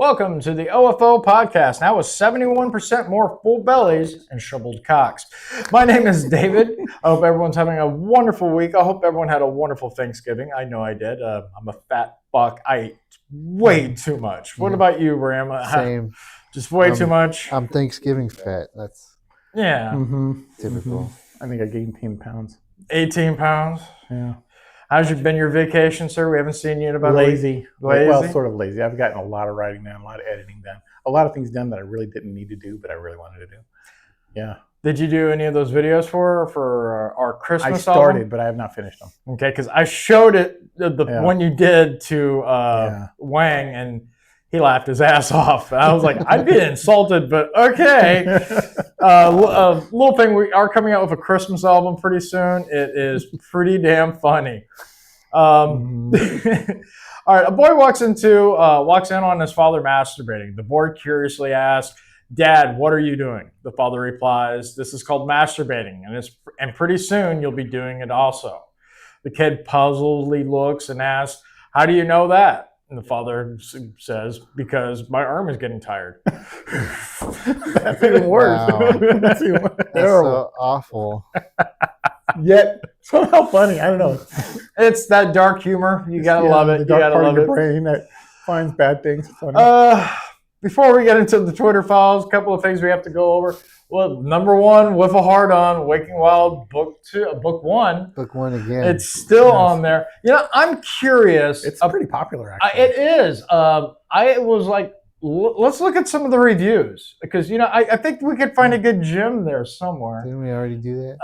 Welcome to the OFO podcast, now with 71% more full bellies and shriveled cocks. My name is David. I hope everyone's having a wonderful week. I hope everyone had a wonderful Thanksgiving. I know I did. I'm a fat fuck. I ate way too much. What about you, Ram? Same. Just way too much? I'm Thanksgiving fat. That's typical. I think I gained 10 pounds. 18 pounds? Yeah. How's been your vacation, sir? We haven't seen you in about Lazy. Lazy? Well, sort of lazy. I've gotten a lot of writing done, a lot of editing done, a lot of things done that I really didn't need to do, but I really wanted to do. Yeah. Did you do any of those videos for our Christmas I started, album? but I have not finished them. Okay, because I showed it, the one you did to Wang, and he laughed his ass off. I was like, I'd be insulted, but okay. A little thing, we are coming out with a Christmas album pretty soon. It is pretty damn funny. All right, a boy walks in on his father masturbating. The boy curiously asks, "Dad, what are you doing?" The father replies, "This is called masturbating, and pretty soon you'll be doing it also." The kid puzzledly looks and asks, "How do you know that?" And the father says, "Because my arm is getting tired." That's even worse. Wow. That's even That's terrible. so awful. Yet somehow funny. I don't know. It's that dark humor. You gotta love it. The dark You gotta part love of it. your brain that finds bad things funny. Before we get into the Twitter files, a couple of things we have to go over. Well, number one, With a Heart On, Waking Wild, book 1. Book one again. It's still on there. You know, I'm curious. It's pretty popular, actually. It is. I was like, let's look at some of the reviews, because I think we could find a good gem there somewhere. Didn't we already do that?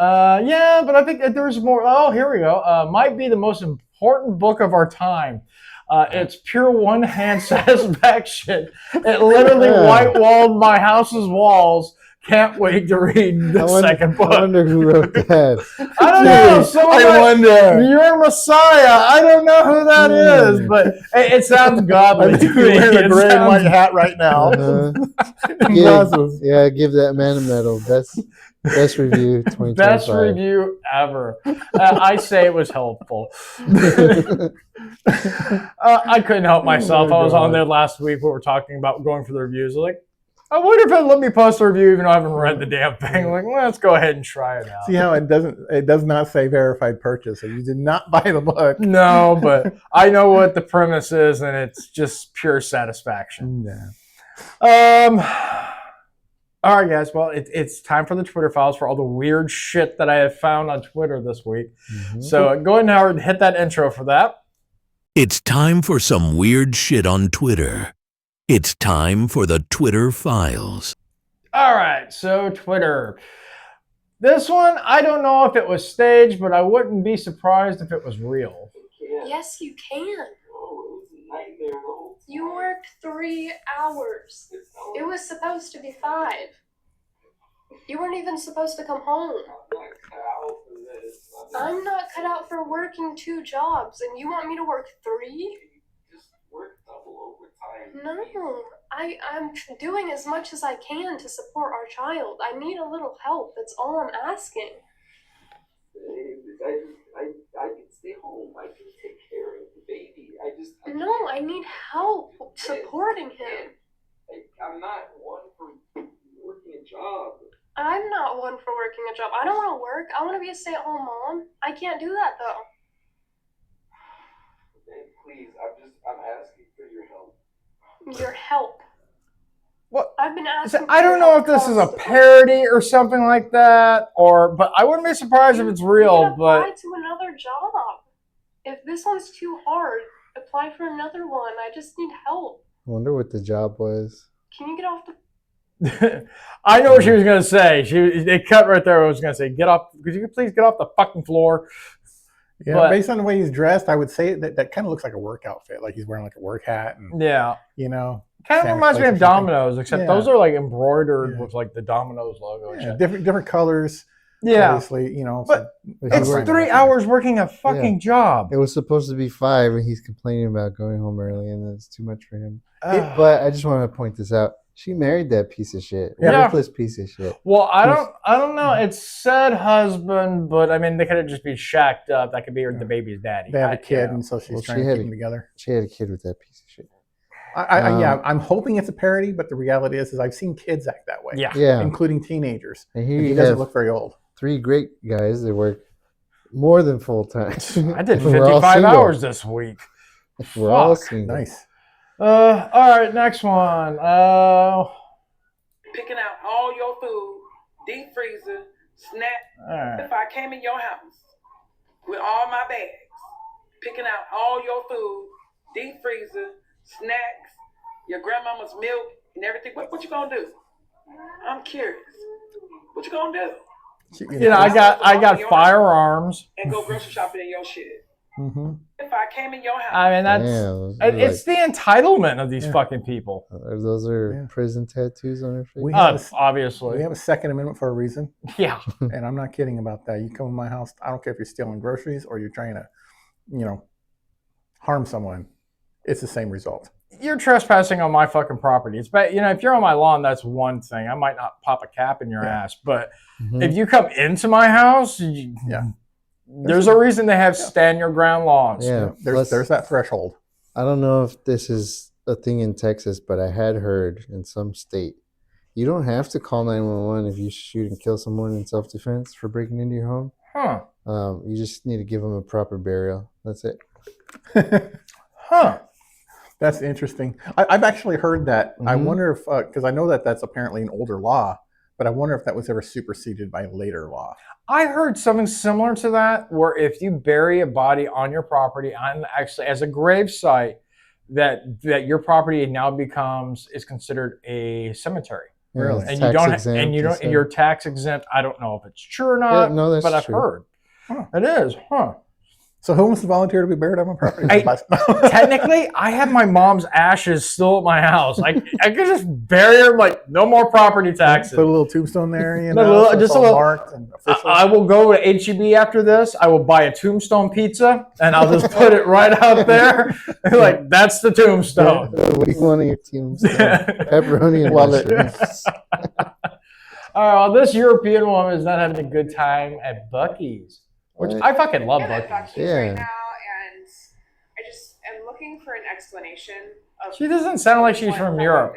Yeah, but I think that there's more. Oh, here we go. Might be the most important book of our time. It's pure one-hand satisfaction. It literally white-walled my house's walls. Can't wait to read the second book. I wonder who wrote that. I don't know. I wonder. You're Messiah. I don't know who that is, but it sounds godly to me. You're wearing a gray and white hat right now. Give that man a medal. Best review 2025. Best review ever. I say it was helpful. I couldn't help myself. I was on there last week. We were talking about going for the reviews. Like, I wonder if it'll let me post a review even though I haven't read the damn thing. Like, let's go ahead and try it out. See how it does not say verified purchase. So you did not buy the book. No, but I know what the premise is, and it's just pure satisfaction. Yeah. All right, guys. Well, it's time for the Twitter files for all the weird shit that I have found on Twitter this week. So go ahead and hit that intro for that. It's time for some weird shit on Twitter. It's time for the Twitter files. All right, so Twitter. This one, I don't know if it was staged, but I wouldn't be surprised if it was real. Yes, you can. You worked 3 hours. It was supposed to be 5. You weren't even supposed to come home. I'm not cut out for working 2 jobs, and you want me to work 3? No, I'm doing as much as I can to support our child. I need a little help. That's all I'm asking. I can stay home. I can take care of the baby. No, I need help supporting him. I'm not one for working a job. I'm not one for working a job. I don't want to work. I want to be a stay-at-home mom. I can't do that, though. Please, I'm asking for your help. Your help. What? I've been asking. I don't know if this is a parody or something like that, but I wouldn't be surprised if it's real. Apply to another job. If this one's too hard, apply for another one. I just need help. I wonder what the job was. Can you get off the... I know what she was going to say. They cut right there. I was going to say, could you please get off the fucking floor? Yeah, but based on the way he's dressed, I would say that kind of looks like a work outfit. Like he's wearing like a work hat. And, kind of reminds me of Domino's, except those are like embroidered with like the Domino's logo. Yeah, different colors. Yeah, obviously, but it's 3 hours working a fucking job. It was supposed to be 5, and he's complaining about going home early, and it's too much for him. But I just want to point this out. She married that piece of shit. Worthless piece of shit. Well, I don't know. It said husband, but I mean, they could have just been shacked up. That could be the baby's daddy. They have a kid, and so she's trying to keep them together. She had a kid with that piece of shit. I'm hoping it's a parody, but the reality is I've seen kids act that way. Yeah. Including teenagers. And here he you doesn't have look very old. 3 great guys that work more than full time. I did We're all 55 single. hours this week. We're all Fuck. single. Nice. All right, next one. Picking out all your food, deep freezer, snack. Right. If I came in your house with all my bags, picking out all your food, deep freezer, snacks, your grandmama's milk, and everything, what you gonna do? I'm curious. What you gonna do? You know, I got firearms and go grocery shopping in your shit. Mm-hmm. If I came in your house, I mean, it's the entitlement of these fucking people. Those are prison tattoos on their face. Obviously, we have a Second Amendment for a reason. Yeah, and I'm not kidding about that. You come in my house, I don't care if you're stealing groceries or you're trying to, harm someone. It's the same result. You're trespassing on my fucking property. It's bad. You know, if you're on my lawn, that's one thing. I might not pop a cap in your ass, but if you come into my house, there's a reason they have stand your ground laws. Yeah, there's that threshold. I don't know if this is a thing in Texas, but I had heard in some state you don't have to call 911 if you shoot and kill someone in self-defense for breaking into your home. Huh. You just need to give them a proper burial. That's it. Huh. That's interesting. I've actually heard that. I wonder if, because I know that that's apparently an older law, but I wonder if that was ever superseded by a later law. I heard something similar to that, where if you bury a body on your property, actually as a grave site, that your property now is considered a cemetery. Really? And you're tax exempt. I don't know if it's true or not, but I've heard. Huh. It is, huh? So who wants to volunteer to be buried on my property? Technically, I have my mom's ashes still at my house. I could just bury her, like, no more property taxes. Put a little tombstone there, just a little. Marked and I will go to HEB after this. I will buy a tombstone pizza, and I'll just put it right out there. Like, that's the tombstone. What do you want on your tombstone? Pepperoni and mushrooms. All right, well, this European woman is not having a good time at Buc-ee's. Which I fucking love Buc-ee's. Right now, and I just am looking for an explanation of. She doesn't sound like she's from Europe.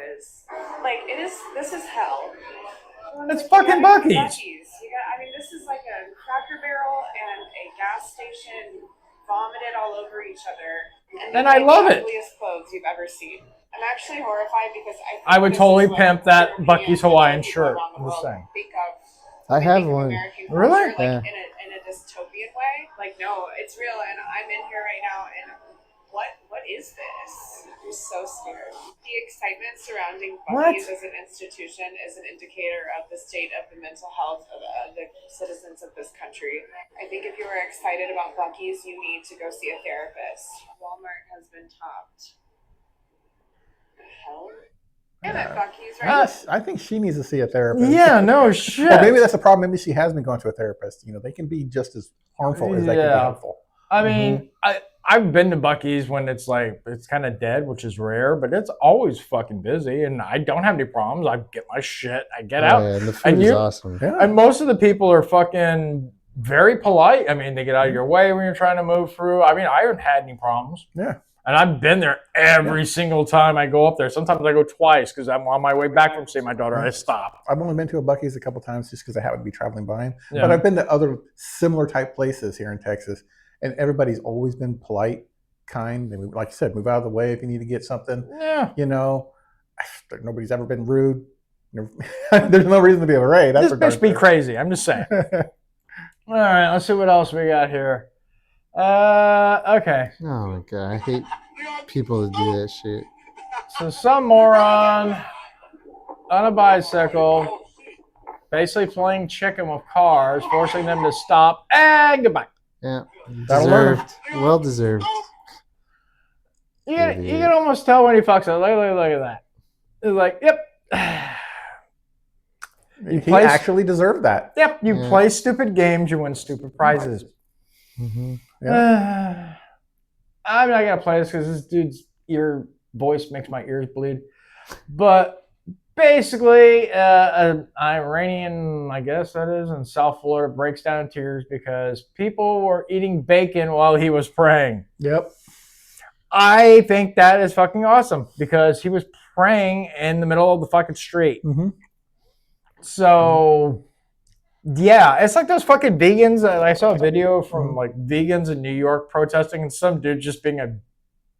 Like this is hell. It's fucking Buc-ee's. This is like a Cracker Barrel and a gas station vomited all over each other. And I love it. The ugliest clothes you've ever seen. I'm actually horrified because I would totally pimp that Buc-ee's Hawaiian shirt. I'm just saying. I have one. Really? Like in a dystopian way. Like, no, it's real, and I'm in here right now, and what is this? I'm so scared. The excitement surrounding Buc-ee's as an institution is an indicator of the state of the mental health of the citizens of this country. I think if you are excited about Buc-ee's, you need to go see a therapist. Walmart has been topped. The hell? Buc-ee's, right? Yes, I think she needs to see a therapist. Yeah, no shit. Well, maybe that's the problem. Maybe she has been going to a therapist. They can be just as harmful as they can be helpful. I mean, I've been to Buc-ee's when it's kind of dead, which is rare, but it's always fucking busy, and I don't have any problems. I get my shit, I get out. Yeah, and the food is awesome. Yeah. And most of the people are fucking very polite. I mean, they get out of your way when you're trying to move through. I mean, I haven't had any problems. Yeah. And I've been there every single time I go up there. Sometimes I go twice because I'm on my way back from seeing my daughter. I stop. I've only been to a Buc-ee's a couple times just because I happen to be traveling by him. Yeah. But I've been to other similar type places here in Texas, and everybody's always been polite, kind. They, like you said, move out of the way if you need to get something. Yeah. Nobody's ever been rude. There's no reason to be afraid. This bitch be crazy. I'm just saying. All right, let's see what else we got here. Okay. Oh my god, I hate people that do that shit. So some moron on a bicycle, basically playing chicken with cars, forcing them to stop and goodbye. Yeah, deserved. Well deserved. You can almost tell when he fucks up. Look at that. It's like, yep. He actually deserved that. Yep. You play stupid games, you win stupid prizes. Mm-hmm. Yeah. I'm not gonna play this because this dude's voice makes my ears bleed. But basically, an Iranian, I guess that is, in South Florida breaks down in tears because people were eating bacon while he was praying. Yep. I think that is fucking awesome because he was praying in the middle of the fucking street. Mm-hmm. So, yeah, it's like those fucking vegans. I saw a video from like vegans in New York protesting, and some dude just being a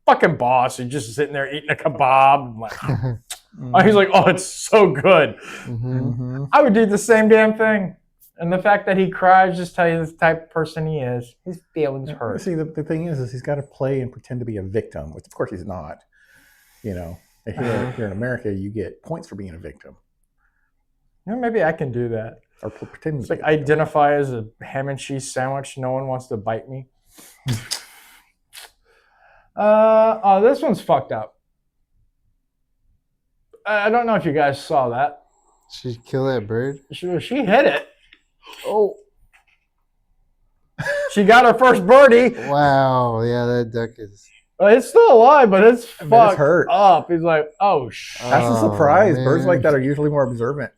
fucking boss and just sitting there eating a kebab. And like, he's like, oh, it's so good. Mm-hmm. I would do the same damn thing. And the fact that he cries just tell you the type of person he is. His feelings hurt. See, the thing is he's got to play and pretend to be a victim, which of course he's not. You know, here in America, you get points for being a victim. You know, maybe I can do that. Or pretend. It's like identify as a ham and cheese sandwich. No one wants to bite me. Oh, this one's fucked up. I don't know if you guys saw that. She killed that bird? She hit it. Oh. She got her first birdie. Wow. Yeah, that duck is... It's still alive, but it's fucked hurt. up. He's like, oh, shit. That's a surprise. Man. Birds like that are usually more observant.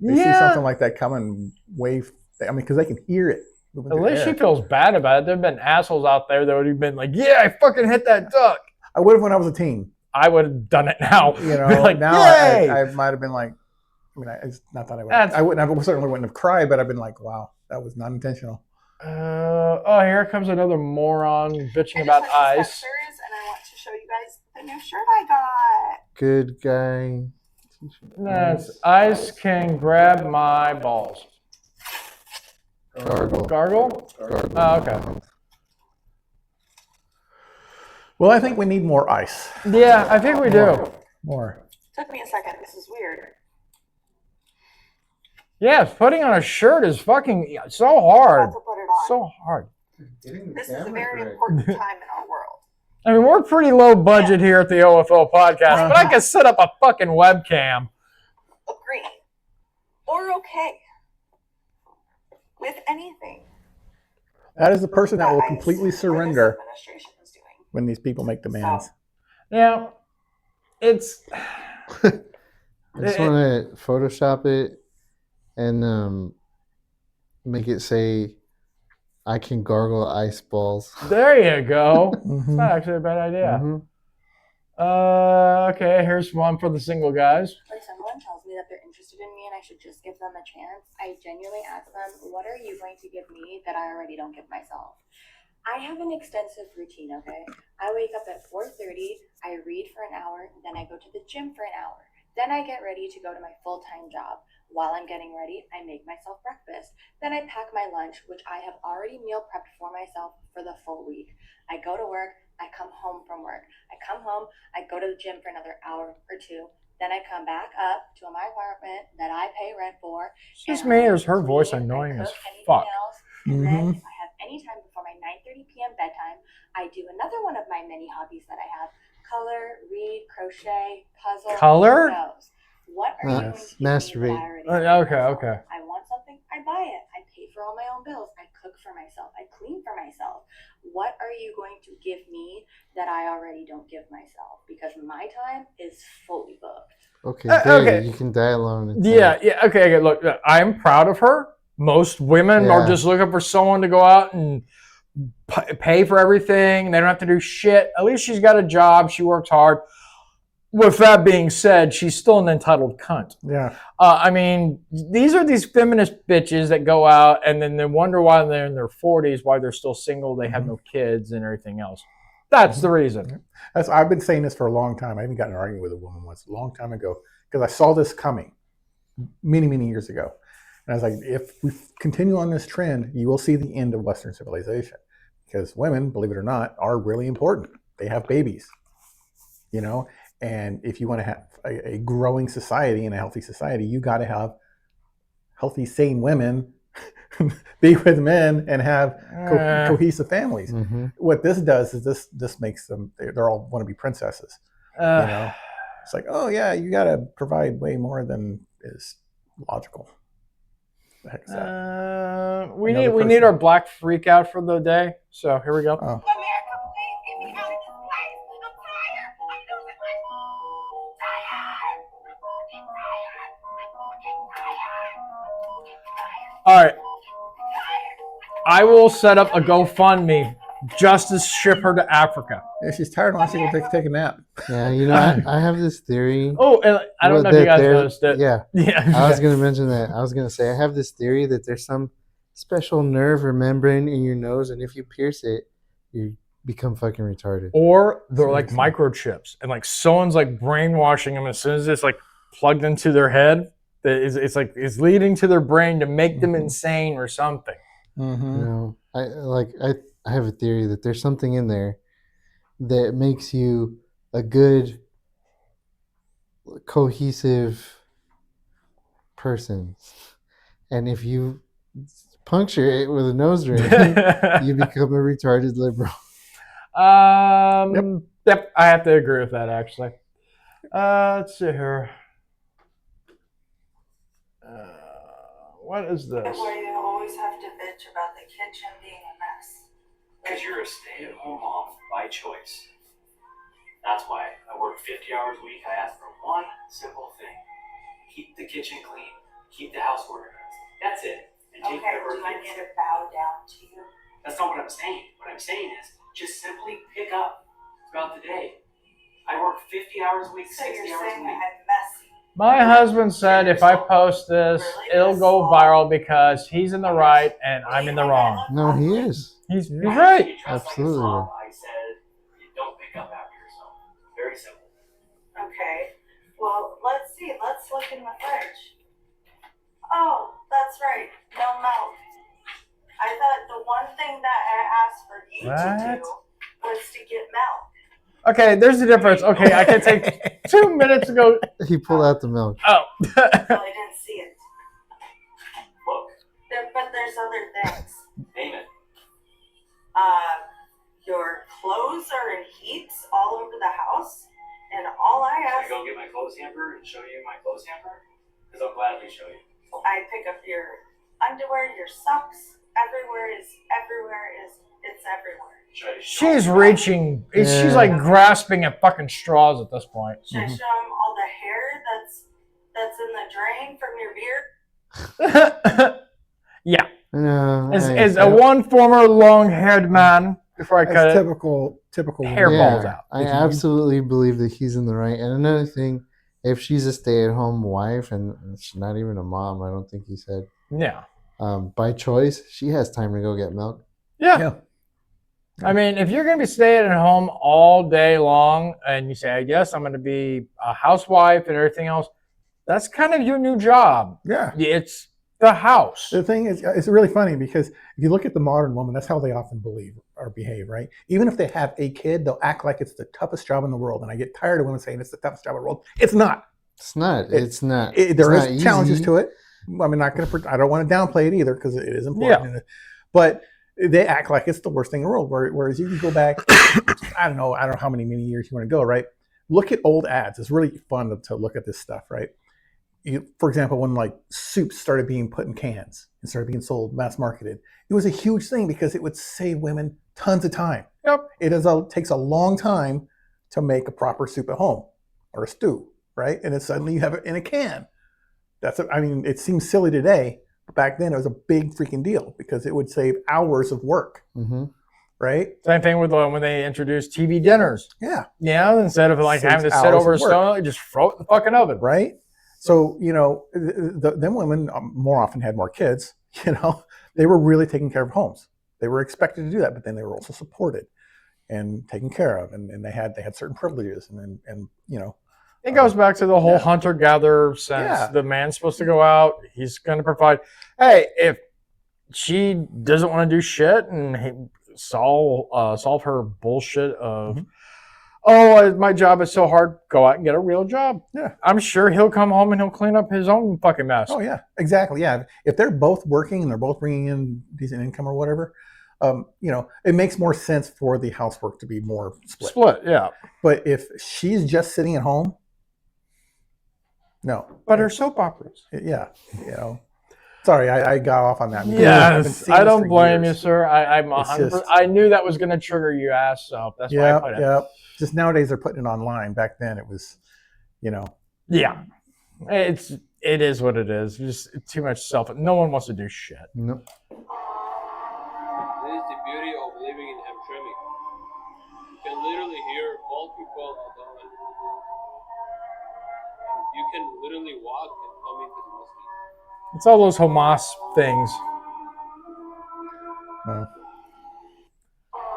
They see something like that coming because they can hear it. At least she feels bad about it. There have been assholes out there that would have been like, yeah, I fucking hit that duck. I would have when I was a teen. I would have done it now. You know, like, now I might have been like, it's not that I certainly wouldn't have cried, but I've been like, wow, that was not intentional. Here comes another moron bitching about ice. And I want to show you guys the new shirt I got. Good guy. That's ice can grab my balls. Gargle? Oh, okay. Well, I think we need more ice. Yeah, I think we do. More. Took me a second. This is weird. Yeah, putting on a shirt is fucking so hard. To put it on. So hard. This is a very important time in our world. I mean, we're pretty low budget here at the OFO podcast, but I can set up a fucking webcam. Agree. Or okay. With anything. That is the person that will completely surrender when these people make demands. Yeah, it's... I just want to Photoshop it and make it say, I can gargle ice balls. There you go. It's not actually a bad idea. Okay, here's one for the single guys. When someone tells me that they're interested in me and I should just give them a chance, I genuinely ask them, what are you going to give me that I already don't give myself? I have an extensive routine, okay? I wake up at 4:30, I read for an hour, then I go to the gym for an hour. Then I get ready to go to my full-time job. While I'm getting ready, I make myself breakfast. Then I pack my lunch, which I have already meal prepped for myself for the full week. I go to work, I come home from work. I come home, I go to the gym for another hour or two. Then I come back up to my apartment that I pay rent for. Excuse me, is her voice annoying as fuck? And then if I have any time before my 9:30 p.m. bedtime, I do another one of my many hobbies that I have. Color, read, crochet, puzzle. Color? What are you going to masturbate. Okay. I want something, I buy it. I pay for all my own bills. I cook for myself. I clean for myself. What are you going to give me that I already don't give myself? Because my time is fully booked. Okay, you can die alone. Okay, look, I'm proud of her. Most women are just looking for someone to go out and pay for everything. They don't have to do shit. At least she's got a job. She works hard. With that being said, she's still an entitled cunt. Yeah. I mean, these are these feminist bitches that go out and then they wonder why they're in their 40s, why they're still single, they have no kids and everything else. That's the reason. I've been saying this for a long time. I even got in an argument with a woman once a long time ago because I saw this coming many, many years ago. And I was like, if we continue on this trend, you will see the end of Western civilization. Because women, believe it or not, are really important. They have babies, you know? And if you want to have a growing society and a healthy society, you got to have healthy, sane women be with men and have cohesive families. What this does is this makes them, they're all want to be princesses. You know? It's like, oh yeah, you got to provide way more than is logical. The heck is that? We need our black freak out for the day. So here we go. America, please get me out of this place. I'm tired. I'm losing my All right. I will set up a GoFundMe just to ship her to Africa. If she's tired, why don't she go take a nap? Yeah, I have this theory. Oh, and I don't know if you guys noticed it. Yeah. I was going to mention that. I was going to say, I have this theory that there's some special nerve or membrane in your nose, and if you pierce it, you become fucking retarded. Or they're like microchips, and like someone's like brainwashing them as soon as it's like plugged into their head. It's like it's leading to their brain to make them insane or something. You know, I have a theory that there's something in there that makes you a good, cohesive person, and if you puncture it with a nose ring, you become a retarded liberal. Yep, I have to agree with that actually. Let's see here. What is this? Why do you always have to bitch about the kitchen being a mess? Because you're a stay-at-home mom by choice. That's why I work 50 hours a week. I ask for one simple thing: keep the kitchen clean, keep the house organized. That's it. And take care of our do I kids. need to bow down to you? That's not what I'm saying. What I'm saying is just simply pick up throughout the day. I work 50 hours a week, So 60 you're hours a saying week. I'm messy? My husband said if I post this, it'll go viral because he's in the right and I'm in the wrong. No, he is. He's right. Absolutely. I said you don't pick up after yourself. Very simple. Okay. Well, let's see. Let's look in the fridge. Oh, that's right. No milk. I thought the one thing that I asked for you to do was to get milk. Okay, there's the difference. Okay, I can take 2 minutes to go. He pulled out the milk. Oh. Well, I didn't see it. Look. But there's other things. Name it. Your clothes are in heaps all over the house, and all I Can I ask, go get my clothes hamper and show you my clothes hamper? Because I'll gladly show you. I pick up your underwear, your socks. Everywhere is it's everywhere. She's reaching. She's like grasping at fucking straws at this point. Should I show them all the hair that's in the drain from your beard? Yeah. No, As a one former long-haired man, before I cut it, typical hair balls out. I absolutely believe that he's in the right. And another thing, if she's a stay-at-home wife and she's not even a mom, I don't think he said. Yeah. By choice, she has time to go get milk. Yeah. I mean, if you're going to be staying at home all day long and you say, yes, I'm going to be a housewife and everything else, that's kind of your new job. Yeah. It's the house. The thing is, it's really funny because if you look at the modern woman, that's how they often believe or behave, right? Even if they have a kid, they'll act like it's the toughest job in the world. And I get tired of women saying it's the toughest job in the world. It's not. It's not. It's not. There is challenges to it. I mean, I don't want to downplay it either because it is important. Yeah. But they act like it's the worst thing in the world. Whereas you can go back, I don't know how many years you want to go, right? Look at old ads. It's really fun to look at this stuff, right? For example, when like soups started being put in cans and started being sold, mass marketed, it was a huge thing because it would save women tons of time. Yep. It takes a long time to make a proper soup at home or a stew, right? And then suddenly you have it in a can. It seems silly today, but back then it was a big freaking deal because it would save hours of work. Mm-hmm. Right? Same thing with when they introduced TV dinners. Yeah. Yeah, instead of like having to sit over a stone, you just throw it in the fucking oven. Right? So, them women more often had more kids, they were really taking care of homes. They were expected to do that, but then they were also supported and taken care of. And they had certain privileges and it goes back to the whole hunter-gatherer sense. Yeah. The man's supposed to go out. He's going to provide. Hey, if she doesn't want to do shit and solve her bullshit of, my job is so hard, go out and get a real job. Yeah. I'm sure he'll come home and he'll clean up his own fucking mess. Oh, yeah, exactly. Yeah. If they're both working and they're both bringing in decent income or whatever, it makes more sense for the housework to be more split. Yeah. But if she's just sitting at home, no. But her soap operas. Yeah. Sorry, I got off on that. Yes, I don't blame you, sir. I'm 100%. I knew that was going to trigger you, ass. So that's why I put it. Yeah. Just nowadays they're putting it online. Back then it was, Yeah. It is what it is. Just too much no one wants to do shit. Nope. is the beauty of living in Hamtramck. You can literally hear all people all the time. You can literally walk and come into the mosque. It's all those Hamas things.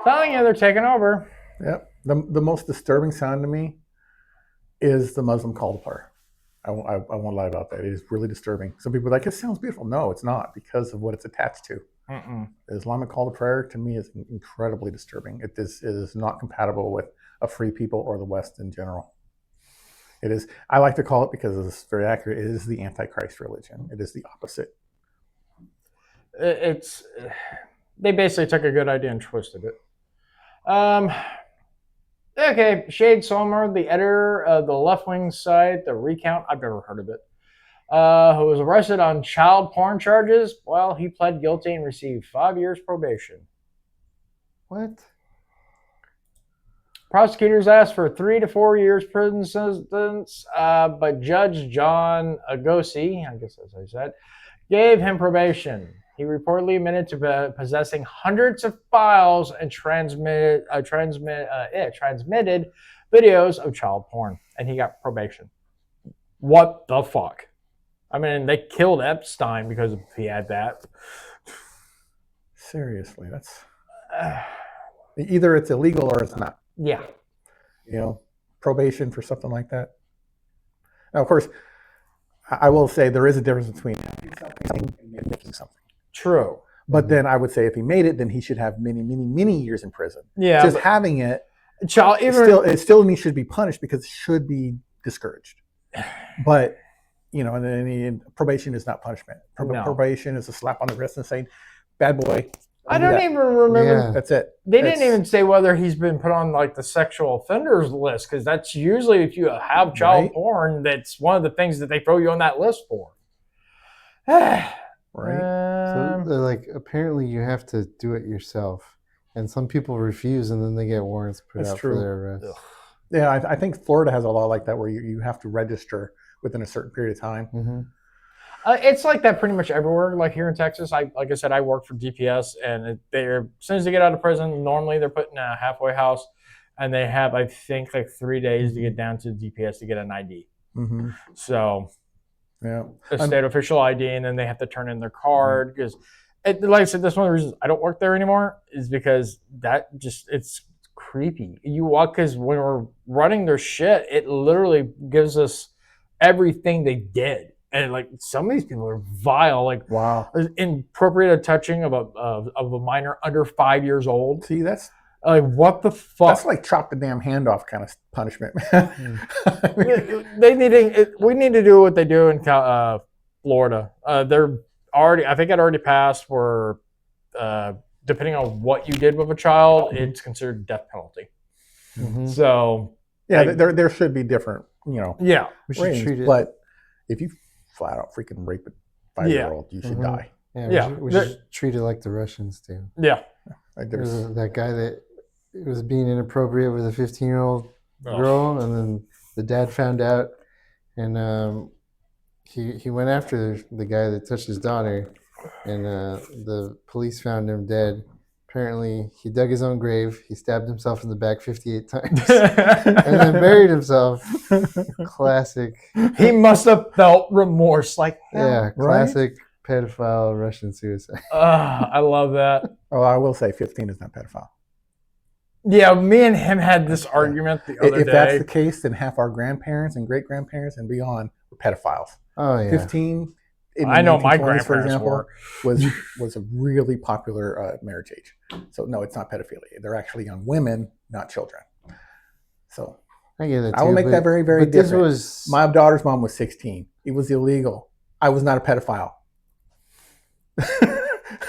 Telling you, they're taking over. Yep. The most disturbing sound to me is the Muslim call to prayer. I won't lie about that. It is really disturbing. Some people are like, it sounds beautiful. No, it's not, because of what it's attached to. The Islamic call to prayer, to me, is incredibly disturbing. It is not compatible with a free people or the West in general. It is. I like to call it, because it's very accurate, it is the Antichrist religion. It is the opposite. They basically took a good idea and twisted it. Okay, Shade Sommer, the editor of the left-wing site, The Recount, I've never heard of it, who was arrested on child porn charges. Well, he pled guilty and received 5 years probation. What? Prosecutors asked for 3 to 4 years prison sentence, but Judge John Agosi, I guess that's how he said, gave him probation. He reportedly admitted to possessing hundreds of files and transmitted videos of child porn, and he got probation. What the fuck? I mean, they killed Epstein because he had that. Seriously, that's either it's illegal or it's not. Yeah. You know, probation for something like that. Now, of course, I will say there is a difference between something and making something. True. But then I would say if he made it, then he should have many, many, many years in prison. Yeah. Just having it, it still should be punished, because it should be discouraged. But, you know, and then probation is not punishment. Probation is a slap on the wrist and saying, bad boy. I don't even remember. Yeah. That's it. They didn't even say whether he's been put on like the sexual offenders list, because that's usually, if you have child porn, that's one of the things that they throw you on that list for. So they're like, apparently you have to do it yourself, and some people refuse, and then they get warrants put out for their arrest. Yeah, I think Florida has a law like that where you have to register within a certain period of time. It's like that pretty much everywhere. Like here in Texas, like I said, I work for DPS, and they're, as soon as they get out of prison, normally they're put in a halfway house, and they have, I think, like 3 days to get down to DPS to get an ID. So, yeah, a state official ID, and then they have to turn in their card, because, like I said, that's one of the reasons I don't work there anymore, is because it's creepy. You walk, because when we're running their shit, it literally gives us everything they did. And like, some of these people are vile, like inappropriate touching of a minor under 5 years old. See, that's like, what the fuck? That's like chop the damn hand off kind of punishment. We need to do what they do in Florida. They're already, I think it already passed, where depending on what you did with a child, it's considered death penalty. So yeah, there should be different, you know. Yeah, we should treat it. But if you flat out freaking rape a 5-year-old, you should die. Yeah, we should treat it like the Russians do. Yeah, there's that guy that was being inappropriate with a 15-year-old girl, and then the dad found out, and he went after the guy that touched his daughter, and the police found him dead. Apparently, he dug his own grave. He stabbed himself in the back 58 times, and then buried himself. Classic. He must have felt remorse, like hell. Yeah, classic pedophile Russian suicide. I love that. Oh, I will say 15 is not pedophile. Yeah, me and him had this argument the other day. If that's the case, then half our grandparents and great-grandparents and beyond were pedophiles. Oh, yeah. 15, I know my grandparents, for example, were. was a really popular marriage age. So, no, it's not pedophilia. They're actually young women, not children. So, I get it. I will make that very, very different. My daughter's mom was 16. It was illegal. I was not a pedophile.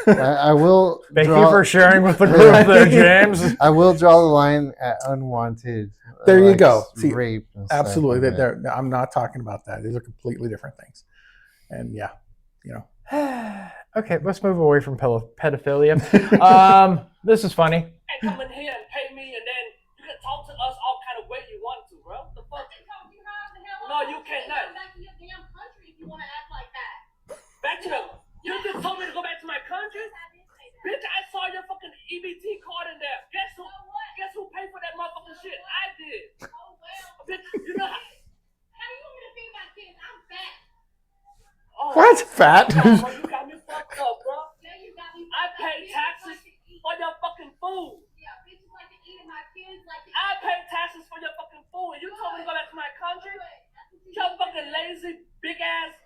I will. Thank you for sharing with the group there, James. I will draw the line at unwanted. There you go. See, rape. Absolutely. I'm not talking about that. These are completely different things. And yeah, you know. Okay, let's move away from pedophilia. This is funny. Hey, come in here and pay me, and then you can talk to us all kind of way you want to, bro. The fuck? No, you cannot. Back to your damn country if you want to act like that. Back to the. You just told me to go back to my country? Bitch, I saw your fucking What? Fat. Bro, you got me fucked up, bro. I pay taxes for your fucking food. I pay taxes for your fucking food. And you told me to go back to my country? Your fucking lazy, big ass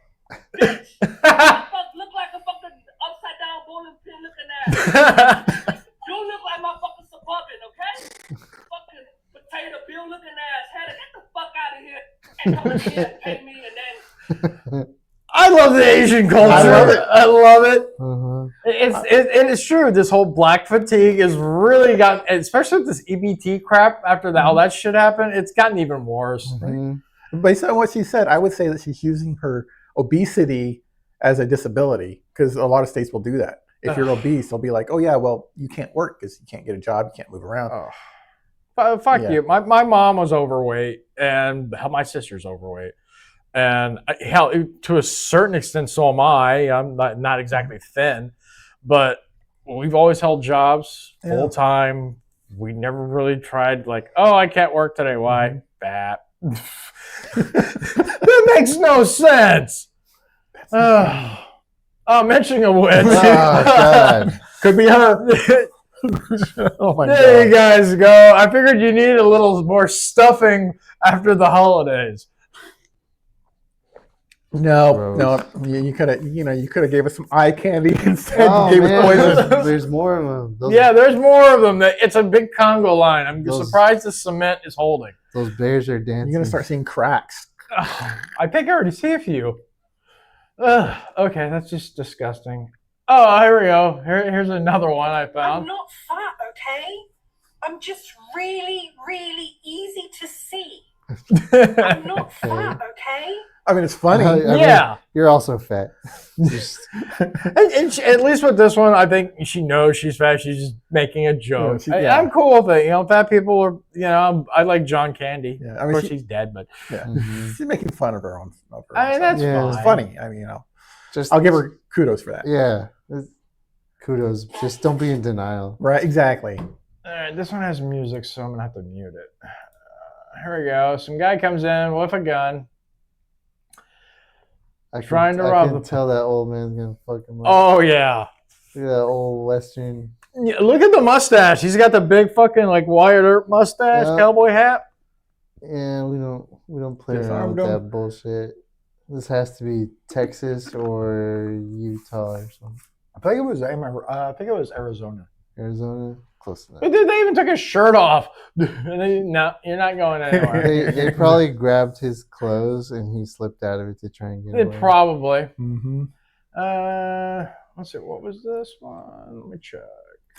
bitch. Fuck, look like a fucking upside down bowling pin looking ass. You look like my fucking suburban, okay? Fucking potato bill looking ass. Had to get the fuck out of here and come in here and pay me and then. I love the Asian culture. I love it. Uh-huh. It's true. This whole black fatigue has really got, especially with this EBT crap after all that shit happened, it's gotten even worse. Mm-hmm. Based on what she said, I would say that she's using her obesity as a disability because a lot of states will do that. If you're obese, they'll be like, oh, yeah, well, you can't work because you can't get a job, you can't move around. Fuck you. My mom was overweight, and my sister's overweight. And hell, to a certain extent, so am I. I'm not exactly thin, but we've always held jobs full time. We never really tried like, oh, I can't work today. Why? Fat. That makes no sense. Mentioning of which, God. Could be her. Oh my God. There you guys go. I figured you needed a little more stuffing after the holidays. No, you could have gave us some eye candy instead. You gave us poison. There's more of them. There's more of them. It's a big Congo line. I'm surprised the cement is holding. Those bears are dancing. You're gonna start seeing cracks. I think I already see a few. Okay, that's just disgusting. Oh, here we go. Here's another one I found. I'm not fat, okay? I'm just really, really easy to see. I'm not fat, okay? I mean, it's funny. Yeah. Mean, you're also fat. And at least with this one, I think she knows she's fat. She's just making a joke. I'm cool with it. Fat people are, I like John Candy. Yeah, of course, he's dead, but she's making fun of her own. I mean, that's fine. It's funny. I mean, I'll give her kudos for that. Yeah. Kudos. Just don't be in denial. Right, exactly. All right, this one has music, so I'm going to have to mute it. Here we go. Some guy comes in with a gun. I can tell that old man's going to fuck him up. Oh, yeah. Look at that old Western. Yeah, look at the mustache. He's got the big fucking like Wyatt Earp mustache, cowboy hat. Yeah, we don't play around with that bullshit. This has to be Texas or Utah or something. I think it was Arizona. Arizona, close enough. But they even took his shirt off. No, you're not going anywhere. They probably grabbed his clothes and he slipped out of it to try and get away. Probably. Mm-hmm. Let's see. What was this one? Let me check.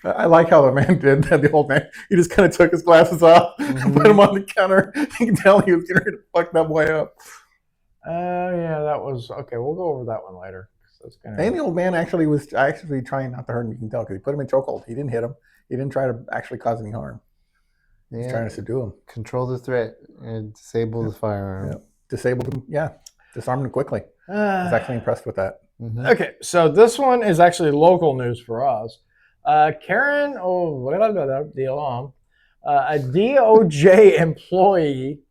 I like how the man did that. The old man, he just kind of took his glasses off, put them on the counter. You can tell he was getting ready to fuck that boy up. Yeah, that was okay. We'll go over that one later. And the old man actually was trying not to hurt him. You can tell because he put him in chokehold. He didn't hit him. He didn't try to actually cause any harm. Yeah. He's trying to subdue him. Control the threat and disable the firearm. Yeah. Disabled him. Yeah. Disarmed him quickly. I was actually impressed with that. Mm-hmm. Okay, so this one is actually local news for us. Karen, a DOJ employee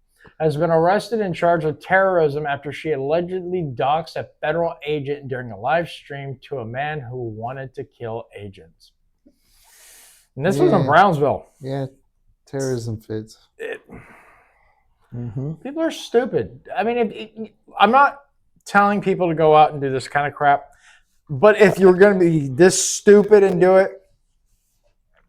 has been arrested and charged with terrorism after she allegedly doxed a federal agent during a live stream to a man who wanted to kill agents. And this was in Brownsville. Yeah, terrorism fits. People are stupid. I mean, I'm not telling people to go out and do this kind of crap, but if you're going to be this stupid and do it,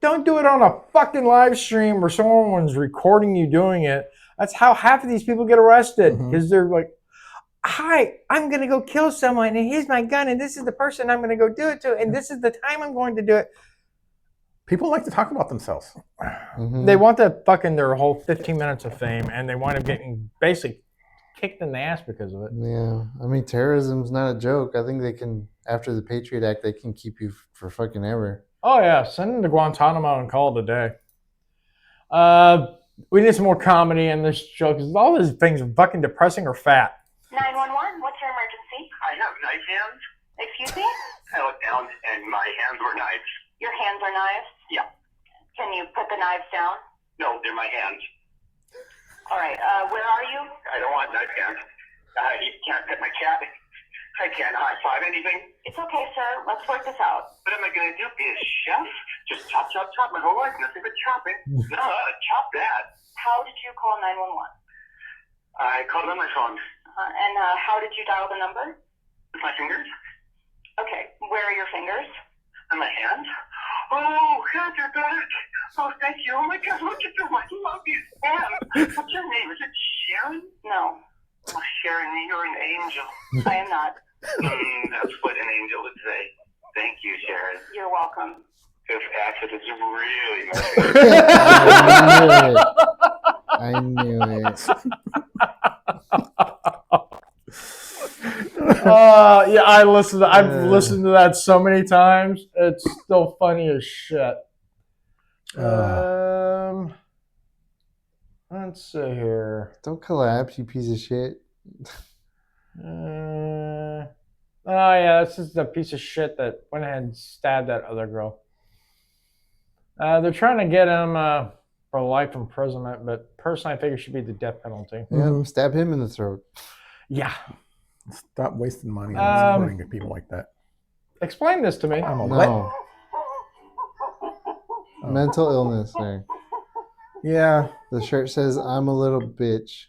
don't do it on a fucking live stream where someone's recording you doing it. That's how half of these people get arrested because they're like, hi, I'm going to go kill someone and here's my gun and this is the person I'm going to go do it to and this is the time I'm going to do it. People like to talk about themselves. They want their whole 15 minutes of fame and they wind up getting basically kicked in the ass because of it. Yeah. I mean, terrorism's not a joke. I think they can, after the Patriot Act, they can keep you for fucking ever. Oh, yeah. Send them to Guantanamo and call it a day. We need some more comedy in this show because all these things are fucking depressing or fat. 911, what's your emergency? I have knife hands. Excuse me? I looked down and my hands were knives. Your hands are knives? Yeah. Can you put the knives down? No, they're my hands. All right, where are you? I don't want knife hands. You can't pet my cat. I can't high five anything. It's okay, sir. Let's work this out. What am I gonna do? Be a chef? Just chop, chop, chop my whole life. Nothing but chopping. No, chop that. How did you call 911? I called on my phone. And how did you dial the number? With my fingers. Okay, where are your fingers? On my hands. Oh, God, you're back. Oh, thank you. Oh, my God, look at them. I love you, Sam. What's your name? Is it Sharon? No. Oh, Sharon, you're an angel. I am not. That's what an angel would say. Thank you, Sharon. You're welcome. This acid is really messing. I knew it. Yeah, I've listened to that so many times. It's still funny as shit. Let's see here. Don't collapse, you piece of shit. Oh yeah, this is the piece of shit that went ahead and stabbed that other girl. They're trying to get him for life imprisonment, but personally, I think it should be the death penalty. Yeah, stab him in the throat. Yeah. Stop wasting money on supporting people like that. Explain this to me. No. Mental illness there. Yeah. The shirt says, "I'm a little bitch."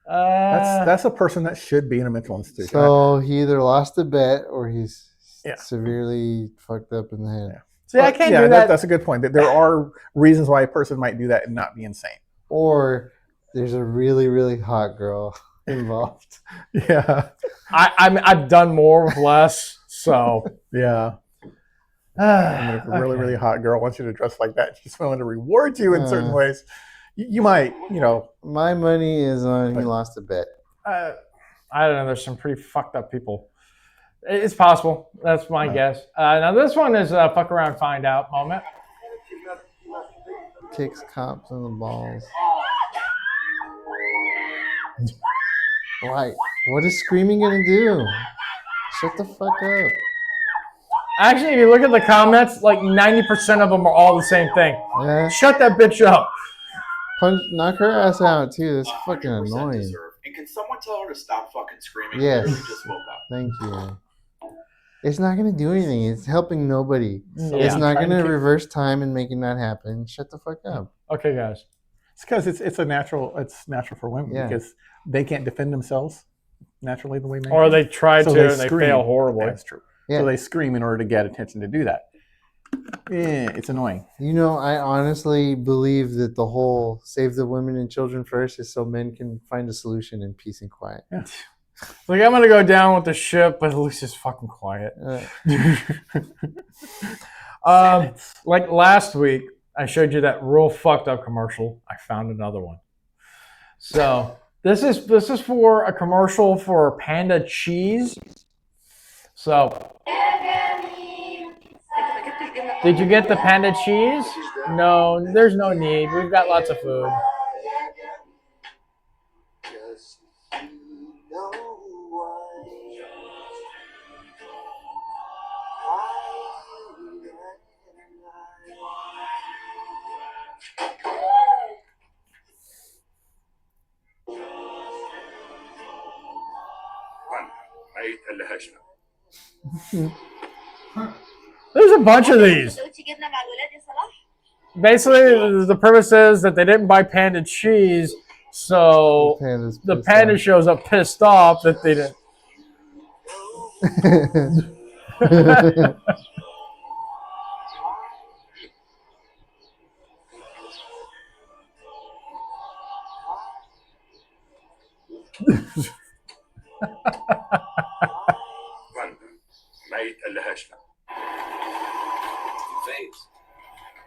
That's a person that should be in a mental institution. So he either lost a bet or he's severely fucked up in the head. Yeah. See, I can't do that. That's a good point. That there are reasons why a person might do that and not be insane. Or there's a really, really hot girl involved. Yeah. I've done more with less, so yeah. If a really, really hot girl wants you to dress like that, she's willing to reward you in certain ways. You might, My money is on he lost a bet. I don't know. There's some pretty fucked up people. It's possible. That's my guess. Now this one is a fuck around, find out moment. Kicks cops in the balls. Why? What is screaming gonna do? Shut the fuck up. Actually, if you look at the comments, like 90% of them are all the same thing. Yeah. Shut that bitch up. Knock her ass out too. That's fucking annoying. And can someone tell her to stop fucking screaming? Yes. She just woke up. Thank you. It's not gonna do anything. It's helping nobody. Yeah. It's not gonna reverse time and make it not happen. Shut the fuck up. Okay, guys. It's because it's natural for women because they can't defend themselves naturally the way men Or can. they try So to and they scream. fail horribly. That's true. Yeah. So they scream in order to get attention to do that. It's annoying. I honestly believe that the whole save the women and children first is so men can find a solution in peace and quiet. Yeah. Like, I'm gonna go down with the ship, but at least it's fucking quiet. Like last week, I showed you that real fucked up commercial. I found another one. So this is for a commercial for Panda cheese. So, did you get the Panda cheese? No, there's no need. We've got lots of food. There's a bunch of these. Basically, the purpose is that they didn't buy Panda cheese, so the panda shows up pissed off that they didn't.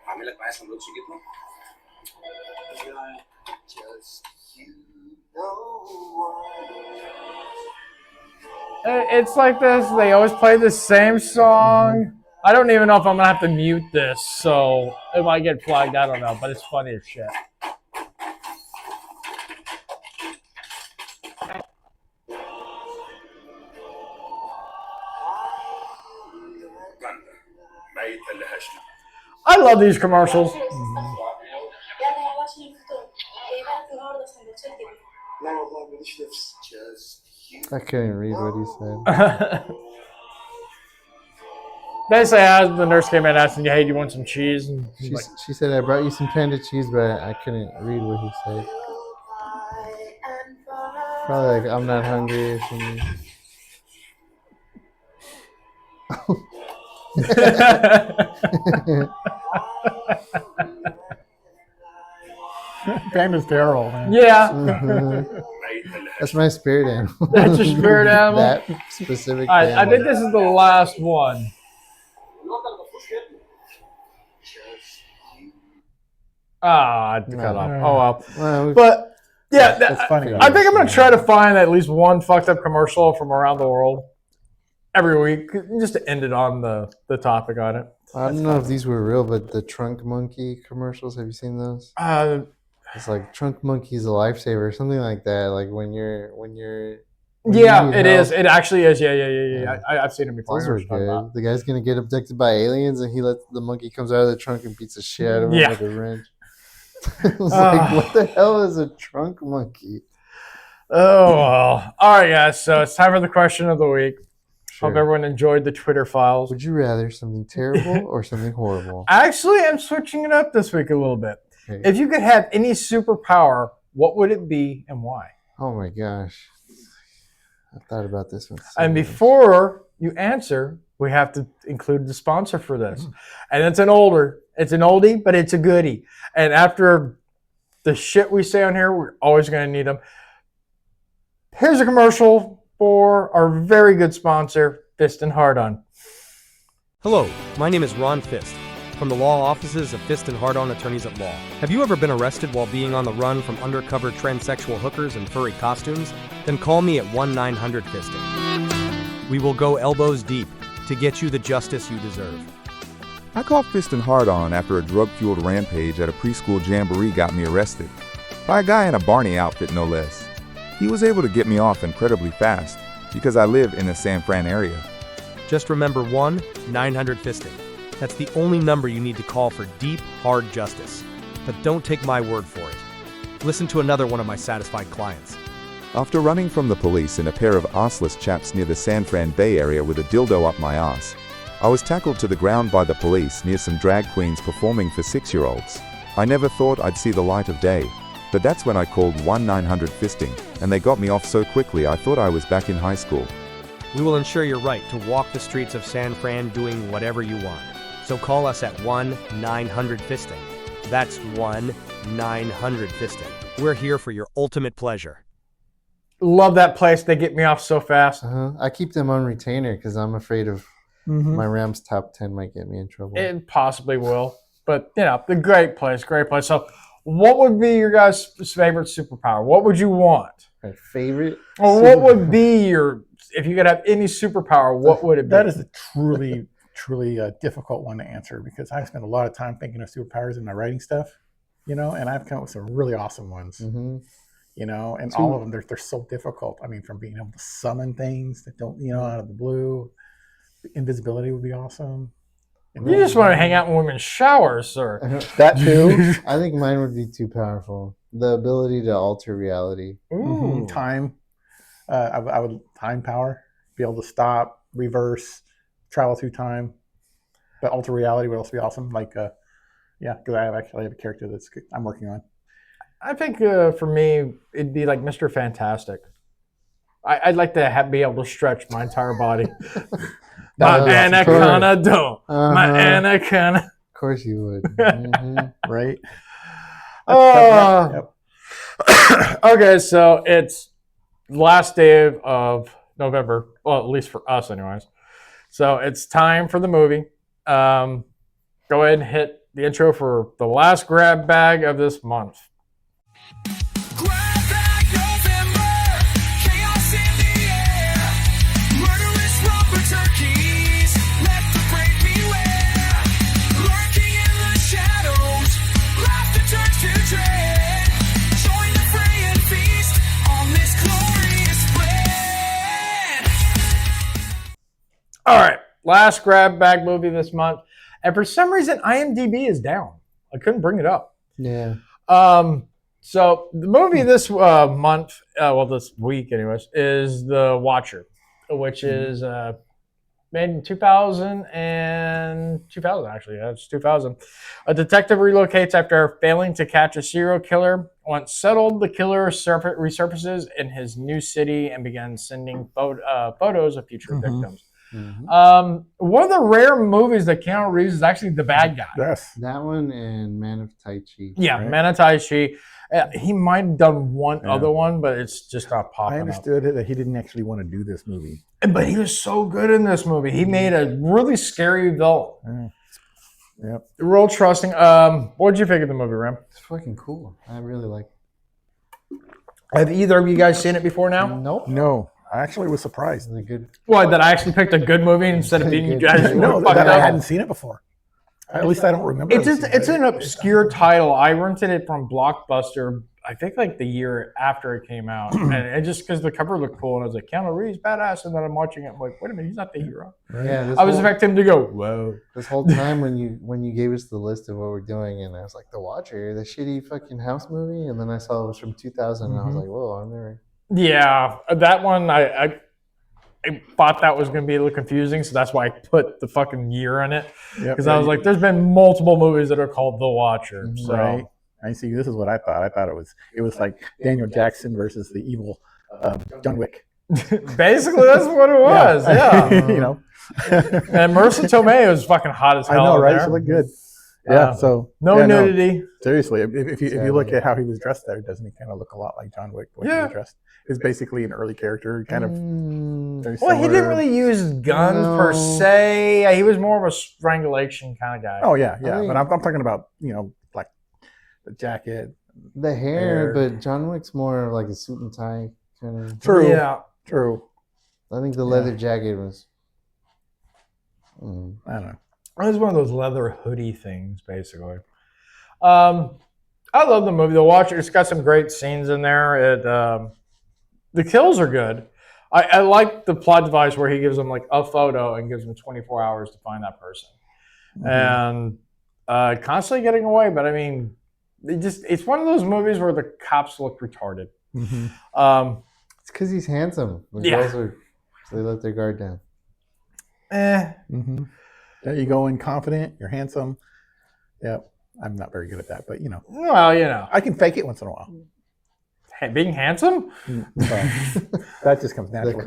اعمل لك معايا سندوتش جبنه. It's like this. They always play the same song. I don't even know if I'm gonna have to mute this, so it might get flagged. I don't know, but it's funny as shit. I love these commercials. I couldn't read what he said. Basically, as the nurse came in asking, "Hey, do you want some cheese?" And She said, "I brought you some panda cheese," but I couldn't read what he said. Probably like, "I'm not hungry" or something. Panda's feral, man. Yeah. That's my spirit animal. That's your spirit animal? That specific All right, I panda. think this is the last one. I cut off. Oh well. But yeah, that's funny. I think I'm gonna try to find at least one fucked up commercial from around the world every week, just to end it on the topic on it. I don't know if these were real, but the Trunk Monkey commercials, have you seen those? It's like Trunk Monkey's a lifesaver, something like that. Like when you're yeah, it is. It actually is. Yeah. I've seen it before. Those were good. The guy's gonna get abducted by aliens, and he lets the monkey comes out of the trunk and beats the shit out of him with a wrench. It was like, what the hell is a trunk monkey? Oh well. All right, guys. So it's time for the question of the week. Sure. Hope everyone enjoyed the Twitter files. Would you rather something terrible or something horrible? Actually, I'm switching it up this week a little bit. Okay. If you could have any superpower, what would it be and why? Oh my gosh. I thought about this one. And before you answer, we have to include the sponsor for this. And it's an oldie, but it's a goodie. And after the shit we say on here, we're always going to need them. Here's a commercial for our very good sponsor, Fist and Hard-On. Hello, my name is Ron Fist, from the law offices of Fist and Hard-On Attorneys at Law. Have you ever been arrested while being on the run from undercover transsexual hookers in furry costumes? Then call me at 1-900-FISTING. We will go elbows deep to get you the justice you deserve. I called Fist and Hard-On after a drug-fueled rampage at a preschool jamboree got me arrested. By a guy in a Barney outfit, no less. He was able to get me off incredibly fast because I live in the San Fran area. Just remember 1-900-FISTING. That's the only number you need to call for deep, hard justice. But don't take my word for it. Listen to another one of my satisfied clients. After running from the police in a pair of arseless chaps near the San Fran Bay Area with a dildo up my ass, I was tackled to the ground by the police near some drag queens performing for 6-year-olds. I never thought I'd see the light of day, but that's when I called 1-900-FISTING, and they got me off so quickly I thought I was back in high school. We will ensure your right to walk the streets of San Fran doing whatever you want. So call us at 1-900-FISTING. That's 1-900-FISTING. We're here for your ultimate pleasure. Love that place. They get me off so fast. I keep them on retainer because I'm afraid of my Rams top 10 might get me in trouble. It possibly will. But, the great place, great place. So what would be your guys' favorite superpower? What would you want? My favorite? Or what would be your, if you could have any superpower, what would it be? That is a truly difficult one to answer because I spend a lot of time thinking of superpowers in my writing stuff, and I've come up with some really awesome ones, and all of them, they're so difficult. I mean, from being able to summon things that don't, out of the blue. Invisibility would be awesome. You just want to hang out in women's showers, sir. That too. I think mine would be too powerful. The ability to alter reality. Time. I would time power. Be able to stop, reverse, travel through time. But alter reality would also be awesome. Like, because I have a character I'm working on. I think for me, it'd be like Mr. Fantastic. I'd like to be able to stretch my entire body. My anaconda don't. My anaconda. Of course you would. Right? Okay, so it's last day of November. Well, at least for us anyways. So it's time for the movie. Go ahead and hit the intro for the last grab bag of this month. All right, last grab bag movie this month. And for some reason, IMDb is down. I couldn't bring it up. Yeah. So the movie this month, this week, anyways, is The Watcher, which is made in 2000 actually. Yeah, it's 2000. A detective relocates after failing to catch a serial killer. Once settled, the killer resurfaces in his new city and begins sending photos of future victims. One of the rare movies that Keanu Reeves is actually the bad guy. Yes. That one and Man of Tai Chi. Yeah, right? Man of Tai Chi. He might have done one other one, but it's just not popping I understood that he didn't actually want to do this movie. But he was so good in this movie. He made a really scary villain. Yep. Real trusting. What did you think of the movie, Ram? It's fucking cool. I really like it. Have either of you guys seen it before now? Nope. No. I actually was surprised. Good. What, that I actually picked a good movie instead of being you guys? No, that I hadn't seen it before. At least I don't remember. It's an obscure title. I rented it from Blockbuster, I think like the year after it came out. And just because the cover looked cool and I was like, Keanu Reeves, badass. And then I'm watching it, I'm like, wait a minute, he's not the hero. Right. Yeah, I was expecting him to go, whoa. This whole time when you gave us the list of what we're doing, and I was like, The Watcher, the shitty fucking house movie, and then I saw it was from 2000, and I was like, whoa, I've never. Yeah, that one I thought that was going to be a little confusing, so that's why I put the fucking year in it. Because I was like, there's been multiple movies that are called The Watcher. So. Right. I see. This is what I thought. I thought it was like Daniel Jackson versus the evil John Wick. Basically, that's what it was. Yeah. You know. And Marissa Tomei was fucking hot as hell. I know, right? There. She looked good. Yeah. So no nudity. No. Seriously, if you look at how he was dressed there, doesn't he kind of look a lot like John Wick? The way he was dressed. It's basically an early character, kind of. Well, he didn't really use guns per se. He was more of a strangulation kind of guy. Oh yeah. But I'm talking about like the jacket, the hair. But John Wick's more like a suit and tie kind of. True. Yeah. True. I think the leather jacket was. I don't know. It was one of those leather hoodie things, basically. I love the movie. The Watcher. It's got some great scenes in there. The kills are good. I like the plot device where he gives them like a photo and gives them 24 hours to find that person, and constantly getting away. But I mean, it's one of those movies where the cops look retarded. It's because he's handsome. The girls they let their guard down. Yeah, you go in confident. You're handsome. Yeah, I'm not very good at that, but Well, I can fake it once in a while. Being handsome? That just comes naturally.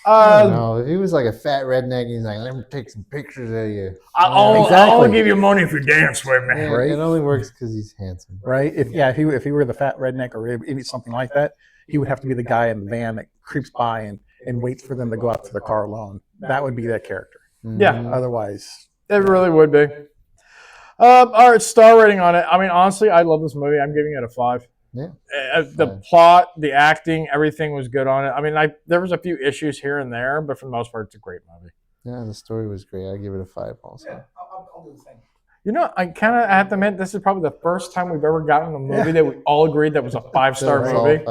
No, if he was like a fat redneck, he's like, let me take some pictures of you. I'll give you money if you dance with me. Yeah, right? It only works because he's handsome. Right? If he were the fat redneck or something like that, he would have to be the guy in the van that creeps by and waits for them to go out to the car alone. That would be that character. Yeah. Otherwise. It really would be. All right, star rating on it. I mean, honestly, I love this movie. I'm giving it a 5. Yeah. The plot, the acting, everything was good on it. I mean, there was a few issues here and there, but for the most part, it's a great movie. Yeah, the story was great. I give it a 5 also. Yeah, I'll do the same. I kind of have to admit, this is probably the first time we've ever gotten a movie that we all agreed that was a 5-star movie.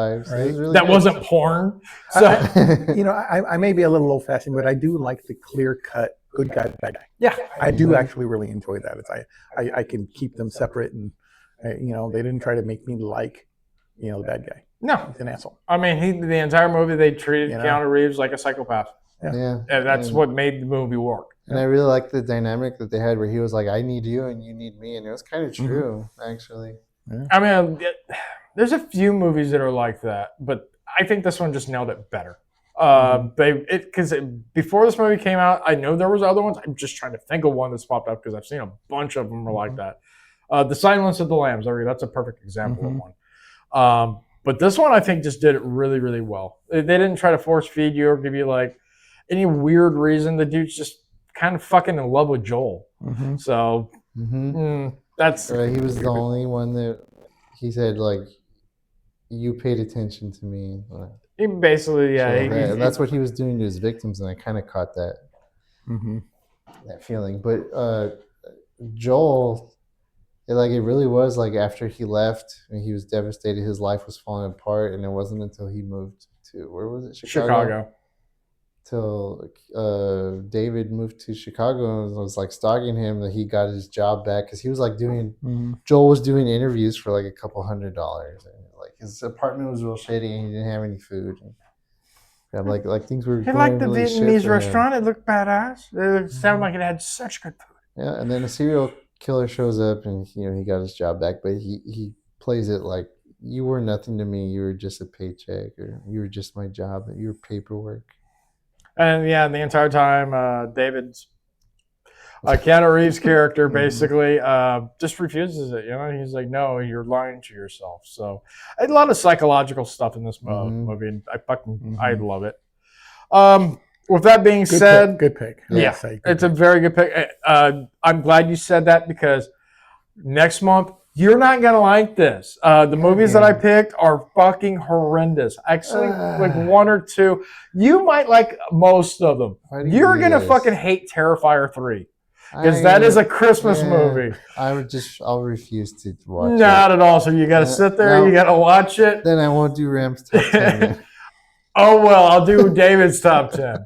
That wasn't porn. So I may be a little old-fashioned, but I do like the clear-cut good guy, bad guy. Yeah, I do actually really enjoy that. I can keep them separate, and they didn't try to make me like the bad guy. No, he's an asshole. I mean, the entire movie they treated Keanu Reeves like a psychopath. Yeah. And that's what made the movie work. And I really liked the dynamic that they had where he was like, I need you and you need me. And it was kind of true, actually. Yeah. I mean, there's a few movies that are like that, but I think this one just nailed it better. Because before this movie came out, I know there was other ones. I'm just trying to think of one that's popped up because I've seen a bunch of them are like that. The Silence of the Lambs, that's a perfect example of one. But this one, I think, just did it really, really well. They didn't try to force feed you or give you like any weird reason. The dude's just kind of fucking in love with Joel. So that's he was the only one that he said like, you paid attention to me. He basically, that's what he was doing to his victims, and I kind of caught that that feeling. But Joel, it really was like after he left, and he was devastated. His life was falling apart, and it wasn't until he moved to where was it? Chicago. till David moved to Chicago and was like stalking him that he got his job back because he was like doing Joel was doing interviews for like a couple $100 and like his apartment was real shitty and he didn't have any food and like things were He going liked the really shit Vietnamese for him. restaurant. It looked badass. It sounded like it had such good food. Yeah, and then a serial killer shows up and he got his job back, but he plays it like you were nothing to me. You were just a paycheck, or you were just my job. You were paperwork. And yeah, the entire time, David's Keanu Reeves' character basically just refuses it. You know, he's like, "No, you're lying to yourself." So, a lot of psychological stuff in this movie, and I love it. With that being said, good pick. Yeah, it's a very good pick. I'm glad you said that because next month you're not gonna like this. The movies that I picked are fucking horrendous. Actually, like one or two. You might like most of them. You're gonna fucking hate Terrifier 3 because that is a Christmas movie. I'll refuse to watch it. Not at all. So you gotta sit there. You gotta watch it. Then I won't do Ram's top 10. Oh well, I'll do David's top 10.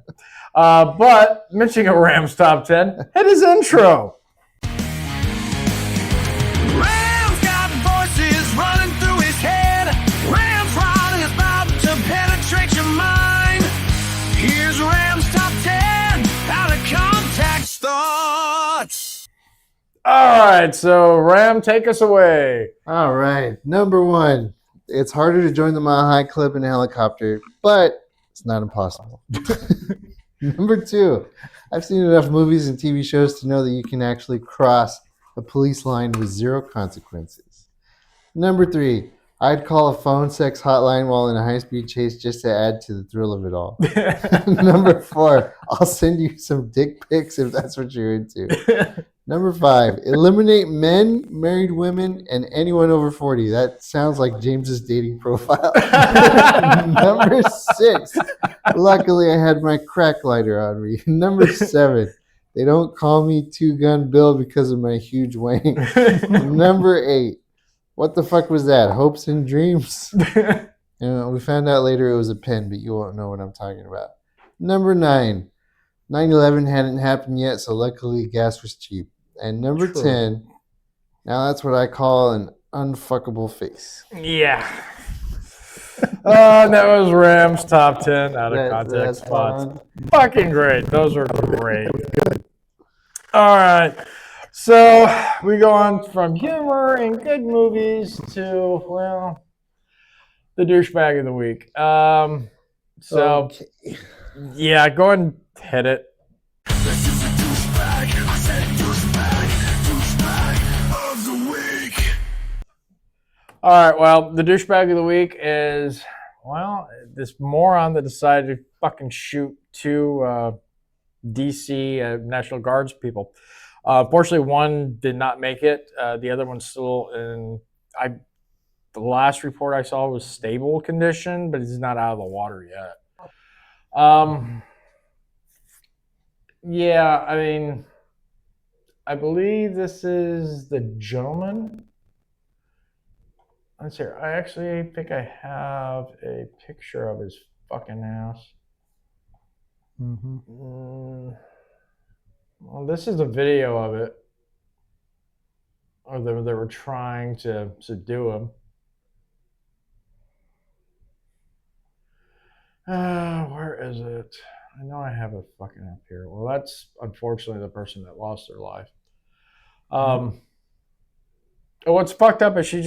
But mentioning a Rams top 10, hit his intro. Ram's got voices running through his head. Ram's riding is about to penetrate your mind. Here's Ram's top 10 out of context thoughts. All right, so Ram, take us away. All right, number 1. It's harder to join the Mile High Club in a helicopter, but it's not impossible. Number 2, I've seen enough movies and TV shows to know that you can actually cross a police line with 0 consequences. Number 3, I'd call a phone sex hotline while in a high-speed chase just to add to the thrill of it all. Number 4, I'll send you some dick pics if that's what you're into. Number 5, eliminate men, married women, and anyone over 40. That sounds like James's dating profile. Number 6, luckily I had my crack lighter on me. Number 7, they don't call me Two Gun Bill because of my huge wang. Number 8, what the fuck was that? Hopes and dreams? We found out later it was a pen, but you won't know what I'm talking about. Number 9, 9/11 hadn't happened yet, so luckily gas was cheap. And number 10, now that's what I call an unfuckable face. Yeah. That was Ram's top 10 out of context spots. Fucking great. Those are great. All right. So we go on from humor and good movies to, well, the douchebag of the week. Yeah, go ahead and hit it. All right, well, the douchebag of the week is, well, this moron that decided to fucking shoot 2 DC National Guards people. Fortunately, one did not make it. The other one's still in, the last report I saw was stable condition, but he's not out of the water yet. Yeah, I mean, I believe this is the gentleman. Let's see. I actually think I have a picture of his fucking ass. Well, this is a video of it. Or they were trying to subdue him. Where is it? I know I have it fucking up here. Well, that's unfortunately the person that lost their life. What's fucked up is she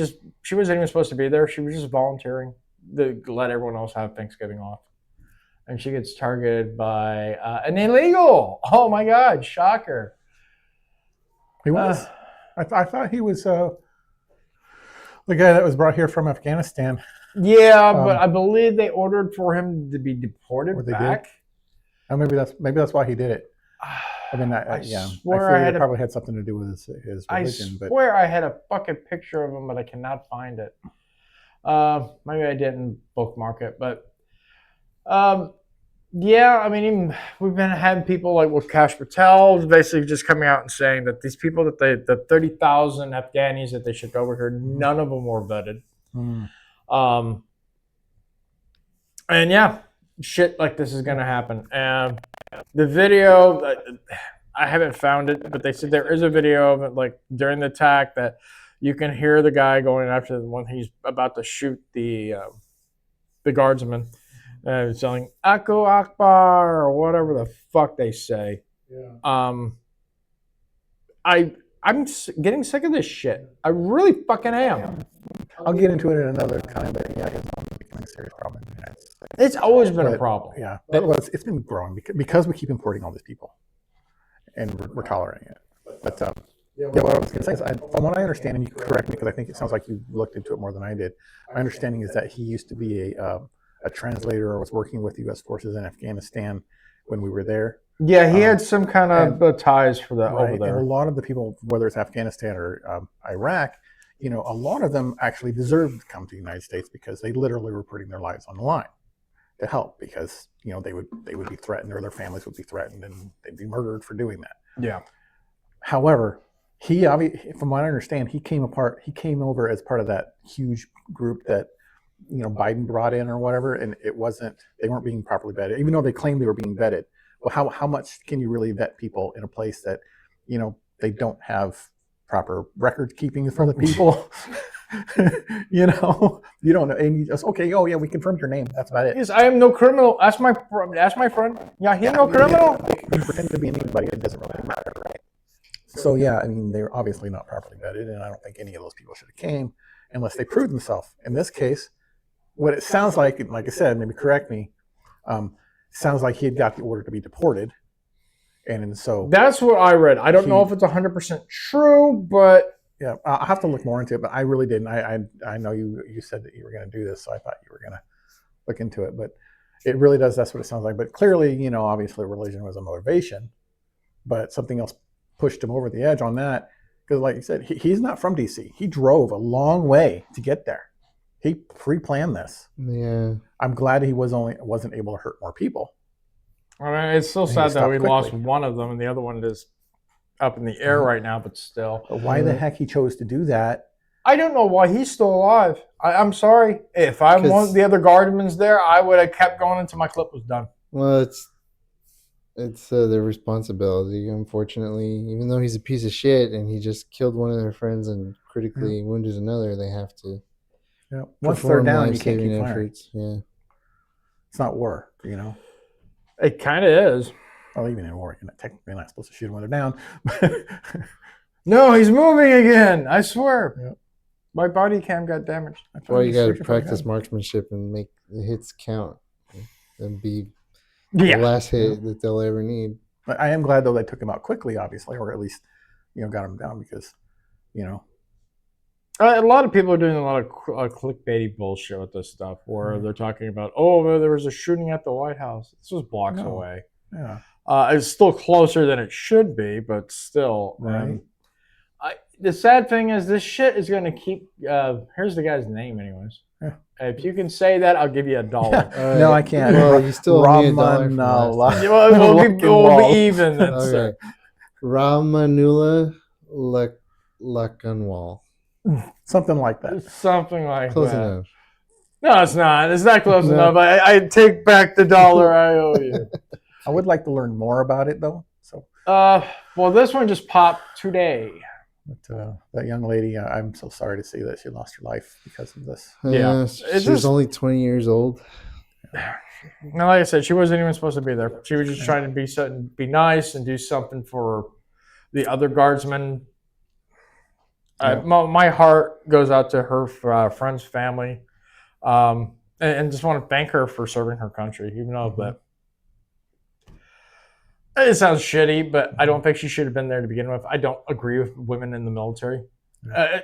wasn't even supposed to be there. She was just volunteering to let everyone else have Thanksgiving off. And she gets targeted by an illegal. Oh my God, shocker. He was? I thought he was the guy that was brought here from Afghanistan. Yeah, but I believe they ordered for him to be deported back. Oh, maybe that's why he did it. I mean, I figured it probably had something to do with his religion. I swear I had a fucking picture of him, but I cannot find it. Maybe I didn't bookmark it, but yeah, I mean, we've been having people like with Kash Patel basically just coming out and saying that these people the 30,000 Afghanis that they shipped over here, none of them were vetted. And yeah, shit like this is gonna happen. And the video, I haven't found it, but they said there is a video of it, like during the attack, that you can hear the guy going after the one he's about to shoot the guardsman, selling Akko Akbar or whatever the fuck they say. Yeah. I'm getting sick of this shit. I really fucking am. I'll get into it in another time, but yeah, it's becoming a serious problem in the United States. It's always been a problem. Yeah, well, it's been growing because we keep importing all these people, and we're tolerating it. But yeah, what I was going to say is, from what I understand, and you correct me because I think it sounds like you looked into it more than I did. My understanding is that he used to be a translator or was working with U.S. forces in Afghanistan when we were there. Yeah, he had some kind of ties for that over there. And a lot of the people, whether it's Afghanistan or Iraq, a lot of them actually deserved to come to the United States because they literally were putting their lives on the line to help, because they would be threatened, or their families would be threatened, and they'd be murdered for doing that. Yeah. However, from what I understand, he came over as part of that huge group that Biden brought in or whatever, and they weren't being properly vetted, even though they claimed they were being vetted. Well, how much can you really vet people in a place that they don't have proper record keeping for the people? You don't know, and you just, okay, oh yeah, we confirmed your name, that's about it. Yes, I am no criminal. Ask my friend. Yeah, he's no criminal. You pretend to be anybody, it doesn't really matter, right? So yeah, I mean, they're obviously not properly vetted, and I don't think any of those people should have came unless they proved themselves. In this case, what it sounds like I said, maybe correct me, sounds like he had got the order to be deported, and so that's what I read. I don't know if it's 100% true, but yeah, I'll have to look more into it. But I really didn't. I know you said that you were going to do this, so I thought you were going to look into it. But it really does. That's what it sounds like. But clearly, obviously, religion was a motivation, but something else pushed him over the edge on that. Because, like you said, he's not from DC. He drove a long way to get there. He pre-planned this. Yeah. I'm glad he wasn't able to hurt more people. I mean, it's still sad that we lost one of them, and the other one is up in the air right now, but still. But why the heck he chose to do that? I don't know why he's still alive. I'm sorry. If I want the other guardsmen there, I would have kept going until my clip was done. Well, it's their responsibility, unfortunately. Even though he's a piece of shit and he just killed one of their friends and critically wounded another, they have to. Yeah. Once they're down, you can't keep firing. Efforts. Yeah. It's not war, It kind of is. Well, even in war, you're technically not supposed to shoot them when they're down. No, he's moving again. I swear. Yep. My body cam got damaged. That's why you got to practice marksmanship and make the hits count and be the last hit that they'll ever need. But I am glad, though, they took him out quickly, obviously, or at least, got him down because, A lot of people are doing a lot of clickbaity bullshit with this stuff, where they're talking about, there was a shooting at the White House. This was blocks away. Yeah. It's still closer than it should be, but still. Right. The sad thing is, this shit is going to keep. Here's the guy's name, anyways. Yeah. If you can say that, I'll give you $1. No, I can't. Well, you still owe me $1. We'll be even. Then, okay. Ramanula Lakanwal. Something like that. Something like close that. Enough. No, it's not. It's not close enough. I take back the $1 I owe you. I would like to learn more about it, though. So. Well, this one just popped today. But that young lady, I'm so sorry to see that she lost her life because of this. Yeah, she was only 20 years old. Now, like I said, she wasn't even supposed to be there. She was just trying to be nice and do something for the other guardsmen. My heart goes out to her friend's family, and just want to thank her for serving her country, even though that. It sounds shitty, but I don't think she should have been there to begin with. I don't agree with women in the military.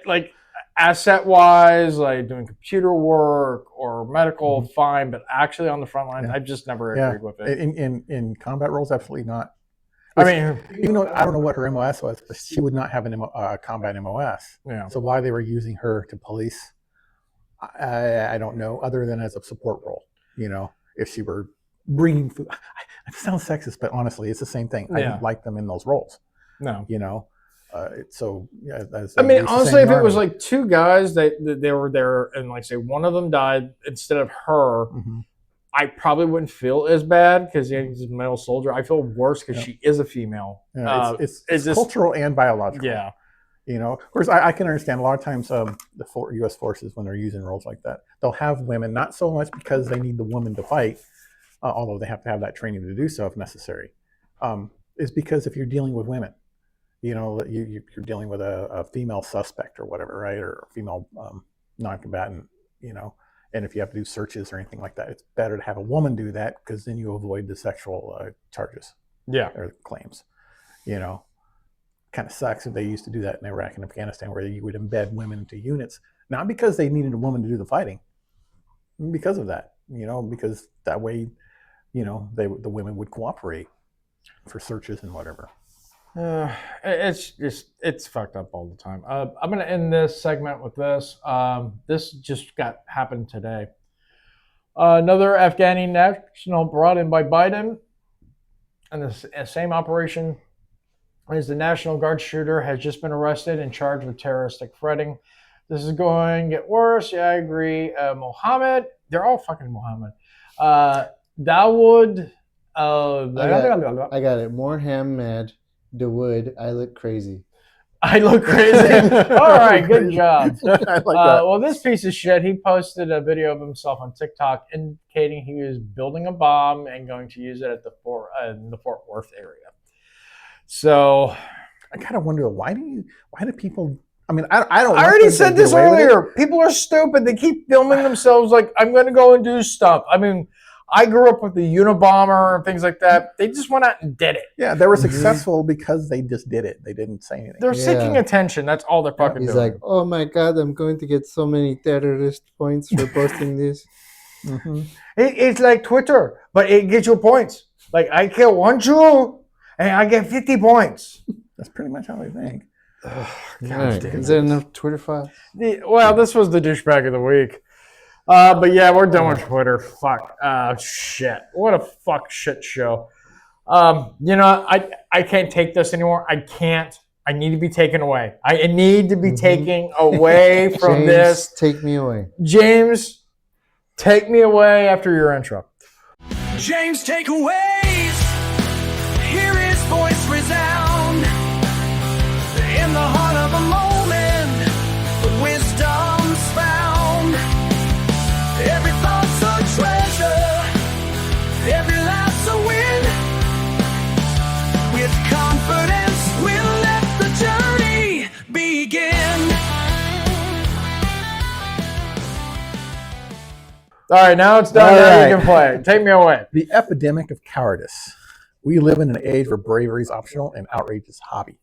Like, asset-wise, like doing computer work or medical, fine, but actually on the front lines, I've just never agreed with it. In combat roles, absolutely not. I mean, even though I don't know what her MOS was, but she would not have a combat MOS. Yeah. So why they were using her to police, I don't know, other than as a support role. If she were bringing food. It sounds sexist, but honestly, it's the same thing. I don't like them in those roles. No. So yeah. I mean, honestly, if it was like two guys they were there, and like say one of them died instead of her, I probably wouldn't feel as bad because he's a male soldier. I feel worse because she is a female. Yeah, it's just, cultural and biological. Yeah. You know, of course, I can understand a lot of times the U.S. forces, when they're using roles like that, they'll have women, not so much because they need the woman to fight, although they have to have that training to do so if necessary, is because if you're dealing with women, you know, you're dealing with a female suspect or whatever, right, or a female non-combatant, you know, and if you have to do searches or anything like that, it's better to have a woman do that because then you avoid the sexual charges, or claims, you know. Kind of sucks if they used to do that in Iraq and Afghanistan, where you would embed women into units, not because they needed a woman to do the fighting, because of that, you know, because that way, you know, the women would cooperate for searches and whatever. It's fucked up all the time. I'm gonna end this segment with this. This just happened today. Another Afghani national brought in by Biden, and the same operation as the National Guard shooter has just been arrested and charged with terroristic threatening. This is going to get worse. Yeah, I agree. Mohammed, they're all fucking Mohammed. Dawood. I got it. Mohammed Dawood. I look crazy. I look crazy. All right, good job. I like that. Well, this piece of shit, he posted a video of himself on TikTok indicating he was building a bomb and going to use it at in the Fort Worth area. So I kind of wonder why do people? I mean, I don't. I already said this earlier. People are stupid. They keep filming themselves like I'm going to go and do stuff. I mean, I grew up with the Unabomber and things like that. They just went out and did it. Yeah, they were successful because they just did it. They didn't say anything. They're seeking attention. That's all they're fucking He's doing. like, oh my God, I'm going to get so many terrorist points for posting this. It's like Twitter, but it gets you points. Like I kill one Jew and I get 50 points. That's pretty much how they think. Right. Is there enough Twitter files? Well, this was the douchebag of the week. But yeah, we're done with Twitter. Fuck. Shit. What a fuck shit show. You know, I can't take this anymore. I can't. I need to be taken away. I need to be taken away from James, this. Take me away. James, take me away after your intro. James takeaways. Hear his voice resound in the heart of a moment. Wisdom's found. Every thought's a treasure. Every laugh's a win. With confidence, we'll let the journey begin. All right, now it's done. Now you can play. Take me away. The epidemic of cowardice. We live in an age where bravery is optional and outrage is hobby.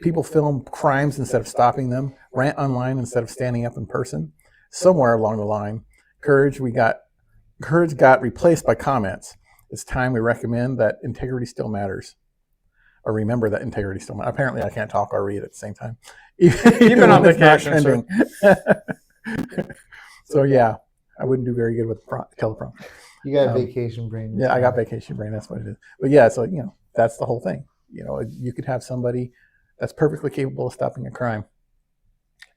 People film crimes instead of stopping them, rant online instead of standing up in person. Somewhere along the line, courage got replaced by comments. It's time we recommend that integrity still matters. Or remember that integrity still matters. Apparently I can't talk or read at the same time. You've been on vacation, So yeah, I wouldn't do very good with teleprompter. You got vacation brain. Yeah, I got vacation brain. That's what it is. But yeah, so you know, that's the whole thing. You know, you could have somebody that's perfectly capable of stopping a crime,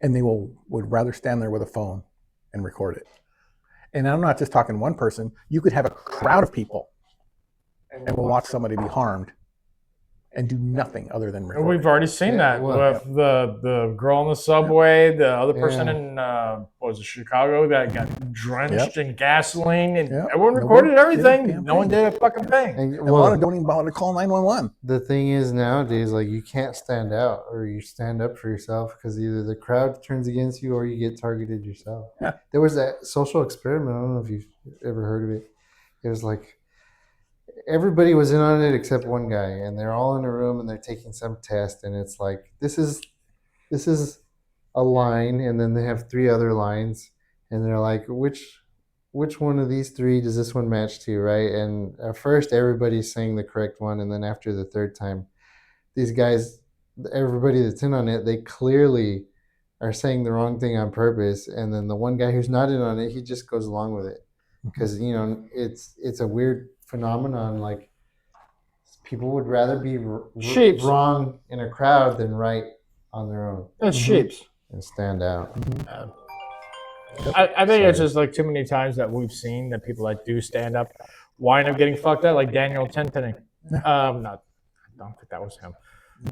and they would rather stand there with a phone and record it. And I'm not just talking one person. You could have a crowd of people, and we'll watch somebody be harmed, and do nothing other than record. We've already seen that with the girl on the subway, the other person in Chicago that got drenched in gasoline, and everyone recorded everything. No one did a fucking thing. And a lot of don't even bother to call 911. The thing is nowadays, like you can't stand out or you stand up for yourself because either the crowd turns against you or you get targeted yourself. Yeah. There was that social experiment. I don't know if you've ever heard of it. It was like everybody was in on it except one guy, and they're all in a room and they're taking some test, and it's like this is a line, and then they have 3 other lines, and they're like, which one of these 3 does this one match to, right? And at first everybody's saying the correct one, and then after the 3rd time, these guys, everybody that's in on it, they clearly are saying the wrong thing on purpose, and then the one guy who's not in on it, he just goes along with it because you know it's a weird phenomenon. Like people would rather be wrong in a crowd than right on their own. It's sheeps and stand out. I think it's just like too many times that we've seen that people that do stand up wind up getting fucked up, like Daniel Tenpenny. Not, I don't think that was him.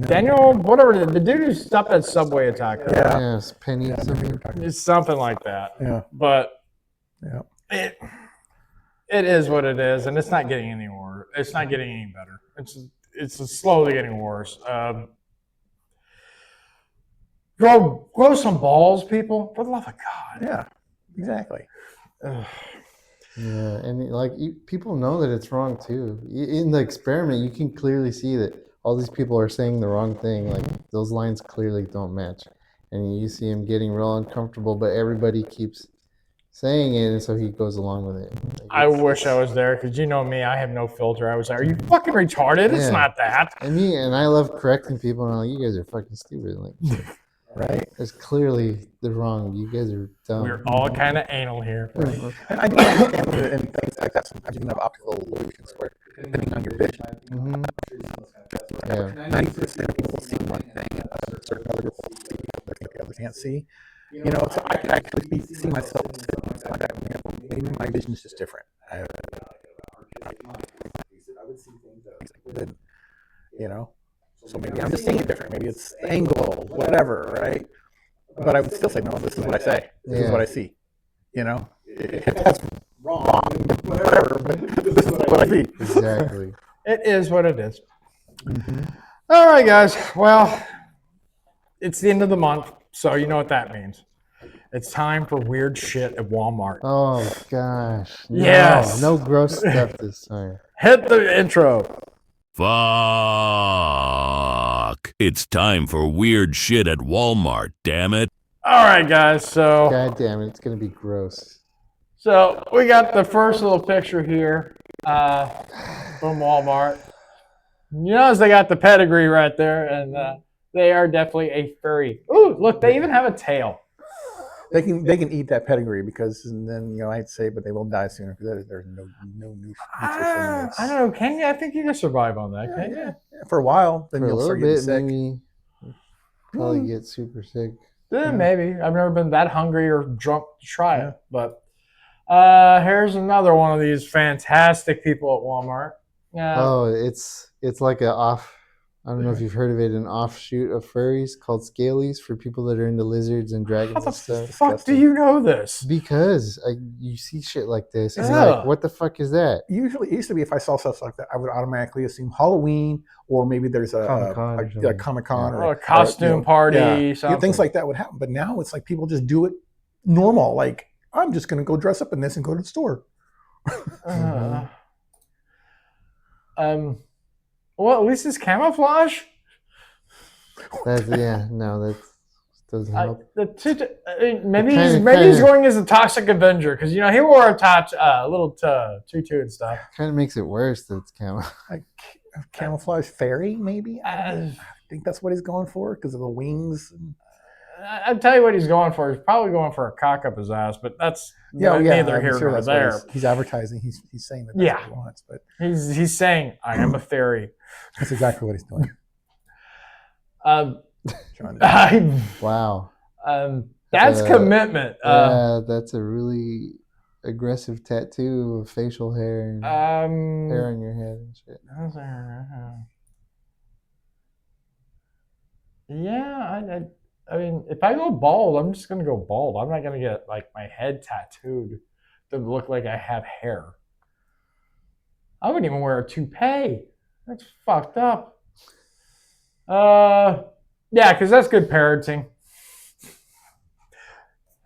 Daniel, whatever, the dude who stopped that subway attacker. Yeah, it's Penny something. It's something like that. Yeah. But yeah, it is what it is, and it's not getting any worse. It's not getting any better. It's slowly getting worse. Grow some balls, people. For the love of God. Yeah, exactly. Yeah, and like people know that it's wrong too. In the experiment, you can clearly see that all these people are saying the wrong thing. Like those lines clearly don't match, and you see him getting real uncomfortable. But everybody keeps saying it, and so he goes along with it. Like, I wish I was there because you know me, I have no filter. I was like, "Are you fucking retarded? It's not that." And I love correcting people, and I'm like, "You guys are fucking stupid." Like, right? It's clearly the wrong. You guys are dumb. We're all kind of anal here. Right. And I do understand and things like that. Sometimes you can have optical illusions where, depending on your vision, 90% of people see one thing, and certain other people see other things the others can't see. You know, so I can actually see myself like that. You know, maybe my vision is just different. I would see things that, you know, so maybe I'm just seeing it different. Maybe it's angle, whatever, right? But I would still say, no, this is what I say. This is what I see. You know, if that's wrong, whatever, but this is what I see. Exactly. It is what it is. All right, guys. Well, it's the end of the month, so you know what that means. It's time for weird shit at Walmart. Oh, gosh. Yes. No gross stuff this time. Hit the intro. Fuck. It's time for weird shit at Walmart, damn it. All right, guys. So. God damn it. It's going to be gross. So we got the first little picture here from Walmart. You notice they got the pedigree right there, and they are definitely a furry. Ooh, look, they even have a tail. They can eat that pedigree because then, you know, I'd say, but they will die sooner because there's no nutrition. I don't know. Can you? I think you can survive on that. Can you? Yeah. For a while, then For you'll a start little getting bit, sick. maybe. Probably get super sick. Yeah, maybe. I've never been that hungry or drunk to try it. But here's another one of these fantastic people at Walmart. Oh, it's like a off. I don't know if you've heard of it, an offshoot of furries called scalies for people that are into lizards and dragons and stuff. Fuck, do you know this? Because you see shit like this, and you're like, "What the fuck is that?" Usually, it used to be if I saw stuff like that, I would automatically assume Halloween, or maybe there's a Comic-Con or a costume party. Something. Things like that would happen. But now it's like people just do it normal. Like, I'm just going to go dress up in this and go to the store. Well, at least it's camouflage. That doesn't help. Maybe he's going as a toxic Avenger because you know he wore a little tutu and stuff. Kind of makes it worse that it's like camouflage fairy, maybe. I think that's what he's going for because of the wings. I'll tell you what he's going for. He's probably going for a cock up his ass, but that's neither here nor there. He's advertising. He's saying that's what he wants, but he's saying I am a fairy. That's exactly what he's doing. Wow. That's commitment. Yeah, that's a really aggressive tattoo of facial hair and hair on your head and shit. Yeah, I mean, if I go bald, I'm just gonna go bald. I'm not gonna get like my head tattooed to look like I have hair. I wouldn't even wear a toupee. That's fucked up. Yeah, because that's good parenting.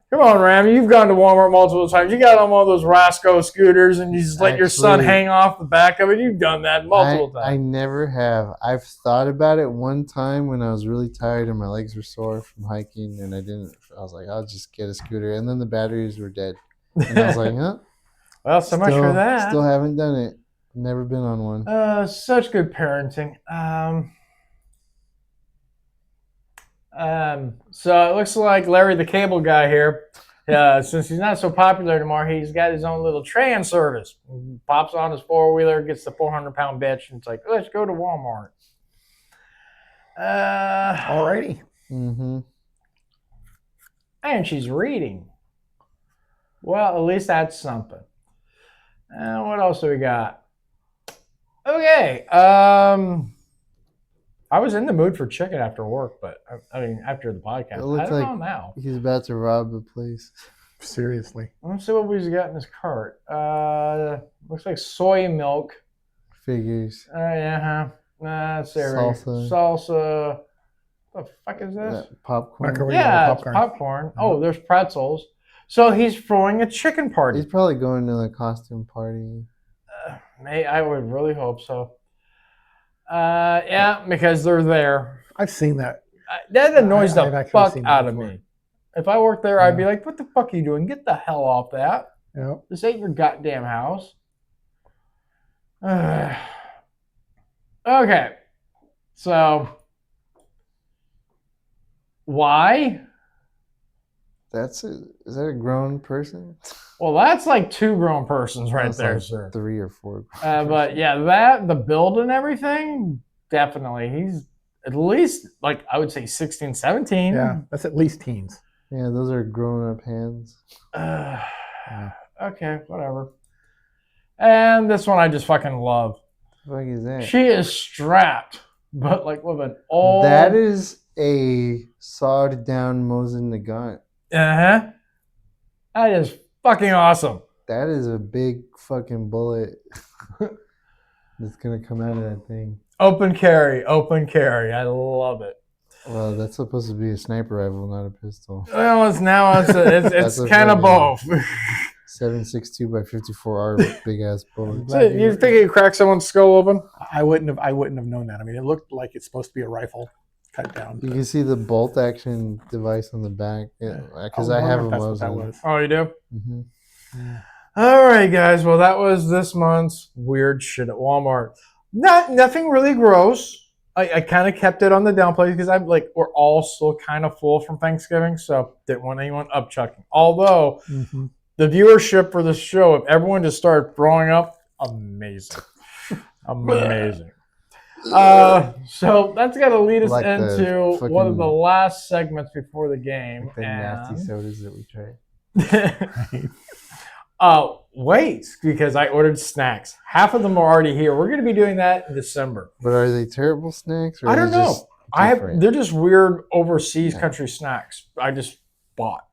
Come on, Ram. You've gone to Walmart multiple times. You got on one of those Rasco scooters and you just let your son hang off the back of it. You've done that multiple times. I never have. I've thought about it one time when I was really tired and my legs were sore from hiking, and I was like, I'll just get a scooter. And then the batteries were dead. And I was like, huh? Well, so much for that. Still haven't done it. Never been on one. Such good parenting. So it looks like Larry the Cable Guy here, since he's not so popular anymore, he's got his own little train service. He pops on his four-wheeler, gets the 400-pound bitch, and it's like, let's go to Walmart. Alrighty. Mm-hmm. And she's reading. Well, at least that's something. And what else do we got? Okay. I was in the mood for chicken after work, but I mean, after the podcast. It I looks don't like know now. he's about to rob a place. Seriously. Let's see what he's got in his cart. Looks like soy milk. Figures. Yeah. Salsa. Salsa. What the fuck is this? Popcorn. Microwave Yeah, popcorn. it's popcorn. Oh, there's pretzels. So he's throwing a chicken party. He's probably going to the costume party. I would really hope so. Yeah, because they're there. I've seen that. That annoys I've the actually fuck seen that out of before. me. If I worked there, I'd be like, what the fuck are you doing? Get the hell off that. Yep. This ain't your goddamn house. Okay. So, why? Is that a grown person? Well, that's like 2 grown persons right That's there, like sir. 3 or 4. But yeah, the build and everything, definitely. He's at least, like, I would say 16, 17. Yeah, that's at least teens. Yeah, those are grown-up hands. Okay, whatever. And this one I just fucking love. What the fuck is that? She is strapped, but like with an old... That is a sawed-down Mosin Nagant. Uh-huh. That is fucking awesome. That is a big fucking bullet that's going to come out of that thing. Open carry. I love it. Well, that's supposed to be a sniper rifle, not a pistol. Well, it's kind of both. 7.62 by 54R big ass bullet. So you think you crack someone's skull open? I wouldn't have known that. I mean, it looked like it's supposed to be a rifle cut down. You can see the bolt action device on the back. Because I wonder have if a that's what that Mosin. was. Oh, you do? Mm-hmm. All right, guys. Well, that was this month's weird shit at Walmart. Nothing really gross. I kind of kept it on the downplay because I'm like, we're all still kind of full from Thanksgiving, so didn't want anyone upchucking. Although the viewership for this show, if everyone just started throwing up, amazing. Amazing. So that's got to lead us Like the into fucking- one of the last segments before the game. Like the nasty sodas that we tried. Wait, because I ordered snacks. Half of them are already here. We're going to be doing that in December. But are they terrible snacks? Or I are don't they know. just different? They're just weird overseas country snacks. I just bought.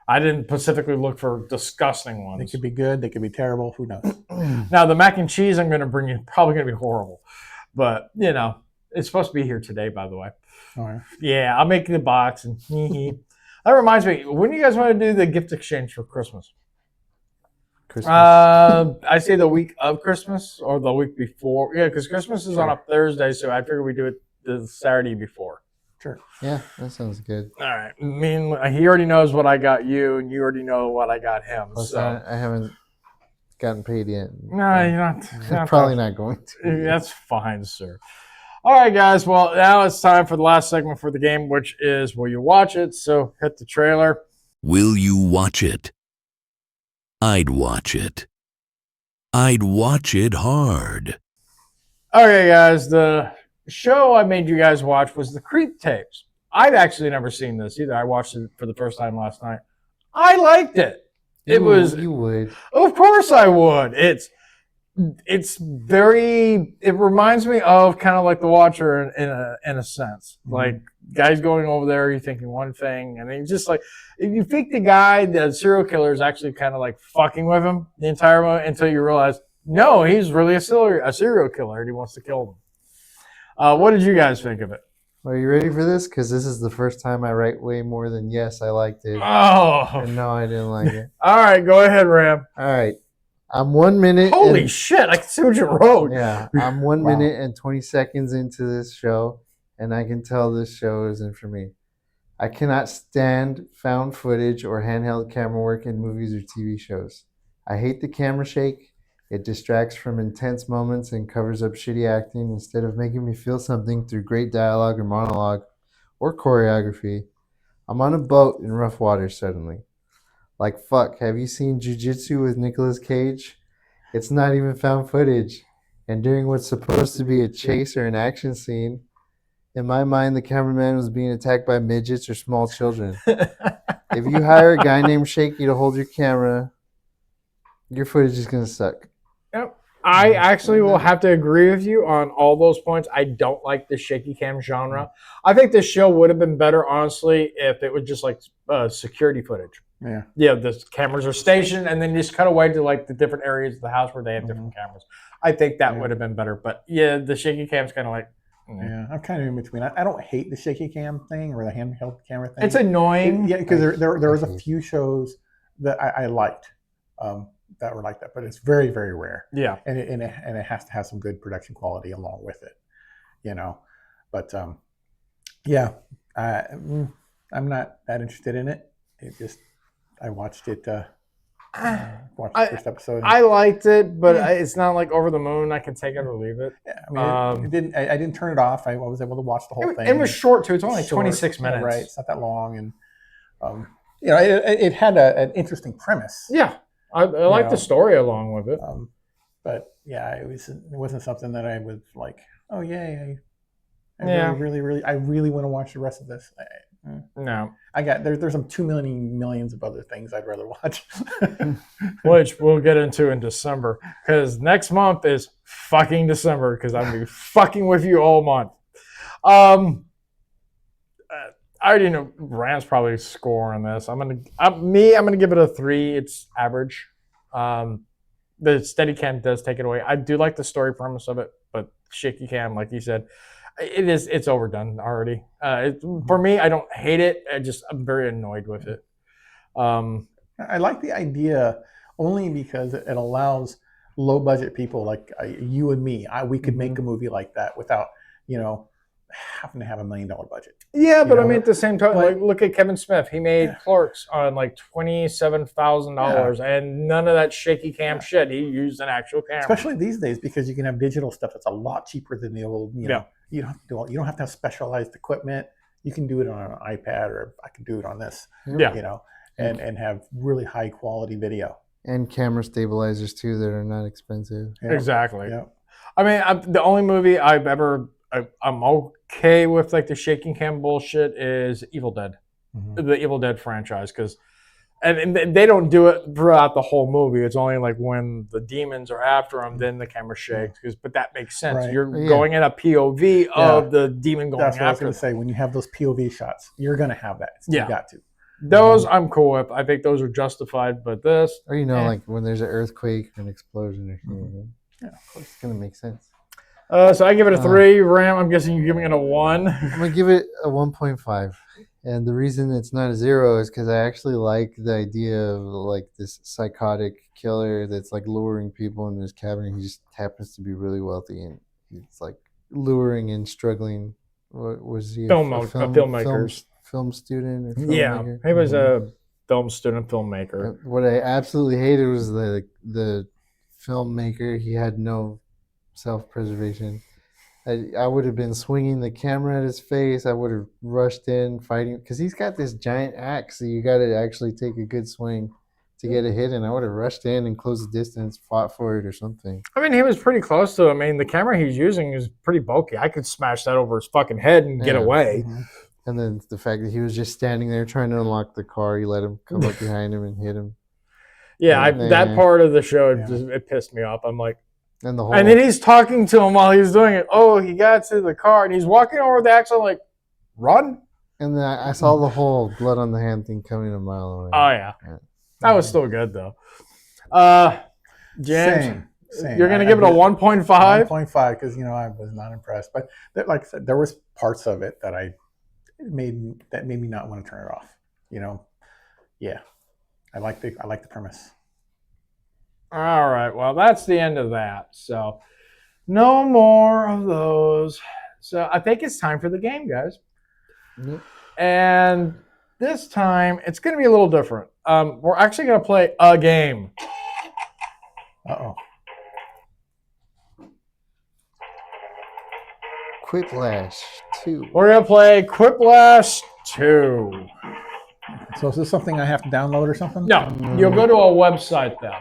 I didn't specifically look for disgusting ones. They could be good. They could be terrible. Who knows? Now the mac and cheese I'm going to bring you probably going to be horrible, but you know it's supposed to be here today. By the way, All right. yeah, I'll make the box and that reminds me. When do you guys want to do the gift exchange for Christmas? I say the week of Christmas or the week before. Yeah, because Christmas is on a Thursday, so I figure we do it the Saturday before. Sure. Yeah, that sounds good. All right. I mean, he already knows what I got you, and you already know what I got him. Plus, So I haven't gotten paid yet. no, you're not. I'm probably not going to. That's fine, sir. All right, guys. Well, now it's time for the last segment for the game, which is Will You Watch It? So hit the trailer. Will you watch it? I'd watch it. I'd watch it hard. Okay, guys. The show I made you guys watch was the Creep Tapes. I've actually never seen this either. I watched it for the first time last night. I liked it. You would. Of course I would. It's very. It reminds me of kind of like The Watcher in a sense. Like guys going over there, you're thinking one thing, and then just like you think the guy, the serial killer, is actually kind of like fucking with him the entire moment until you realize no, he's really a serial killer and he wants to kill them. What did you guys think of it? Are you ready for this? Because this is the first time I write way more than yes, I liked it. Oh. And no, I didn't like it. All right, go ahead, Ram. All right. I'm 1 minute. Holy shit, I can see what you wrote. Yeah, I'm 1 minute and 20 seconds into this show, and I can tell this show isn't for me. I cannot stand found footage or handheld camera work in movies or TV shows. I hate the camera shake. It distracts from intense moments and covers up shitty acting instead of making me feel something through great dialogue or monologue or choreography. I'm on a boat in rough waters suddenly. Like, fuck, have you seen Jiu-Jitsu with Nicolas Cage? It's not even found footage. And during what's supposed to be a chase or an action scene, in my mind, the cameraman was being attacked by midgets or small children. If you hire a guy named Shaky to hold your camera, your footage is going to suck. Yep. I actually will have to agree with you on all those points. I don't like the shaky cam genre. I think this show would have been better, honestly, if it was just like security footage. Yeah. Yeah, the cameras are stationed, and then you just cut away to like the different areas of the house where they have different cameras. I think that would have been better. But yeah, the shaky cam's kind of like. Yeah, I'm kind of in between. I don't hate the shaky cam thing or the handheld camera thing. It's annoying. Yeah, because there was a few shows that I liked that were like that, but it's very, very rare. Yeah, and it has to have some good production quality along with it, you know. But yeah, I'm not that interested in it. It just I watched it. Watched the first episode. I liked it, but it's not like over the moon. I can take it or leave it. Yeah, I mean, it didn't. I didn't turn it off. I was able to watch the whole thing. It was short too. It's only 26 minutes. Right, it's not that long, and you know, it had an interesting premise. Yeah, I like the story along with it. But yeah, it wasn't something that I was like, oh yay, I really want to watch the rest of this. No, there's some too many millions of other things I'd rather watch, which we'll get into in December, because next month is fucking December, because I'm gonna be fucking with you all month. I already know Rand's probably score on this. I'm gonna give it a 3. It's average. The Steadicam does take it away. I do like the story premise of it, but shaky cam, like you said, it's overdone already. For me, I don't hate it. I'm very annoyed with it. I like the idea only because it allows low budget people like you and me. We could make a movie like that without, you know, having to have $1 million budget. Yeah, but I mean, at the same time, like, look at Kevin Smith. He made Clerks on like $27,000, and none of that shaky cam shit. He used an actual camera. Especially these days, because you can have digital stuff that's a lot cheaper than the old. You know, you don't have to have specialized equipment. You can do it on an iPad, or I can do it on this. Yeah, you know, and have really high quality video and camera stabilizers too that are not expensive. Yeah. Exactly. Yeah. I mean, the only movie I'm okay with like the shaking cam bullshit is Evil Dead, the Evil Dead franchise, because and they don't do it throughout the whole movie. It's only like when the demons are after them, then the camera shakes. But that makes sense. Right. You're going in a POV of the demon going That's what after. I was going to say. When you have those POV shots, you're going to have that. You got to. Those I'm cool with. I think those are justified. But this, or like when there's an earthquake or an explosion or something. Yeah, of course, it's going to make sense. So I give it a 3. Ram, I'm guessing you're giving it a 1. I'm going to give it a 1.5. And the reason it's not a 0 is because I actually like the idea of like this psychotic killer that's like luring people in his cabin. He just happens to be really wealthy, and he's like luring and struggling. What was he? Film student or filmmaker? Yeah, he was a film student filmmaker. What I absolutely hated was the filmmaker. He had no self-preservation. I would have been swinging the camera at his face. I would have rushed in fighting, because he's got this giant axe, so you got to actually take a good swing to get a hit in. I would have rushed in and closed the distance, fought for it or something. I mean, he was pretty close to it. I mean, the camera he's using is pretty bulky. I could smash that over his fucking head and get away. And then the fact that he was just standing there trying to unlock the car, you let him come up behind him and hit him. Yeah, that part of the show, it pissed me off. I'm like, and then he's talking to him while he's doing it. Oh, he got to the car and he's walking over the axle like, run. And then I saw the whole blood on the hand thing coming a mile away. Oh yeah, that was still good though. James, same. You're gonna give it a 1.5. 1.5 because I was not impressed, but like I said, there was parts of it that made me not want to turn it off. Yeah, I like the premise. All right, well, that's the end of that. So no more of those. So I think it's time for the game, guys. And this time, it's going to be a little different. We're actually going to play a game. Uh-oh. Quiplash 2. We're going to play Quiplash 2. So is this something I have to download or something? No, you'll go to a website, though.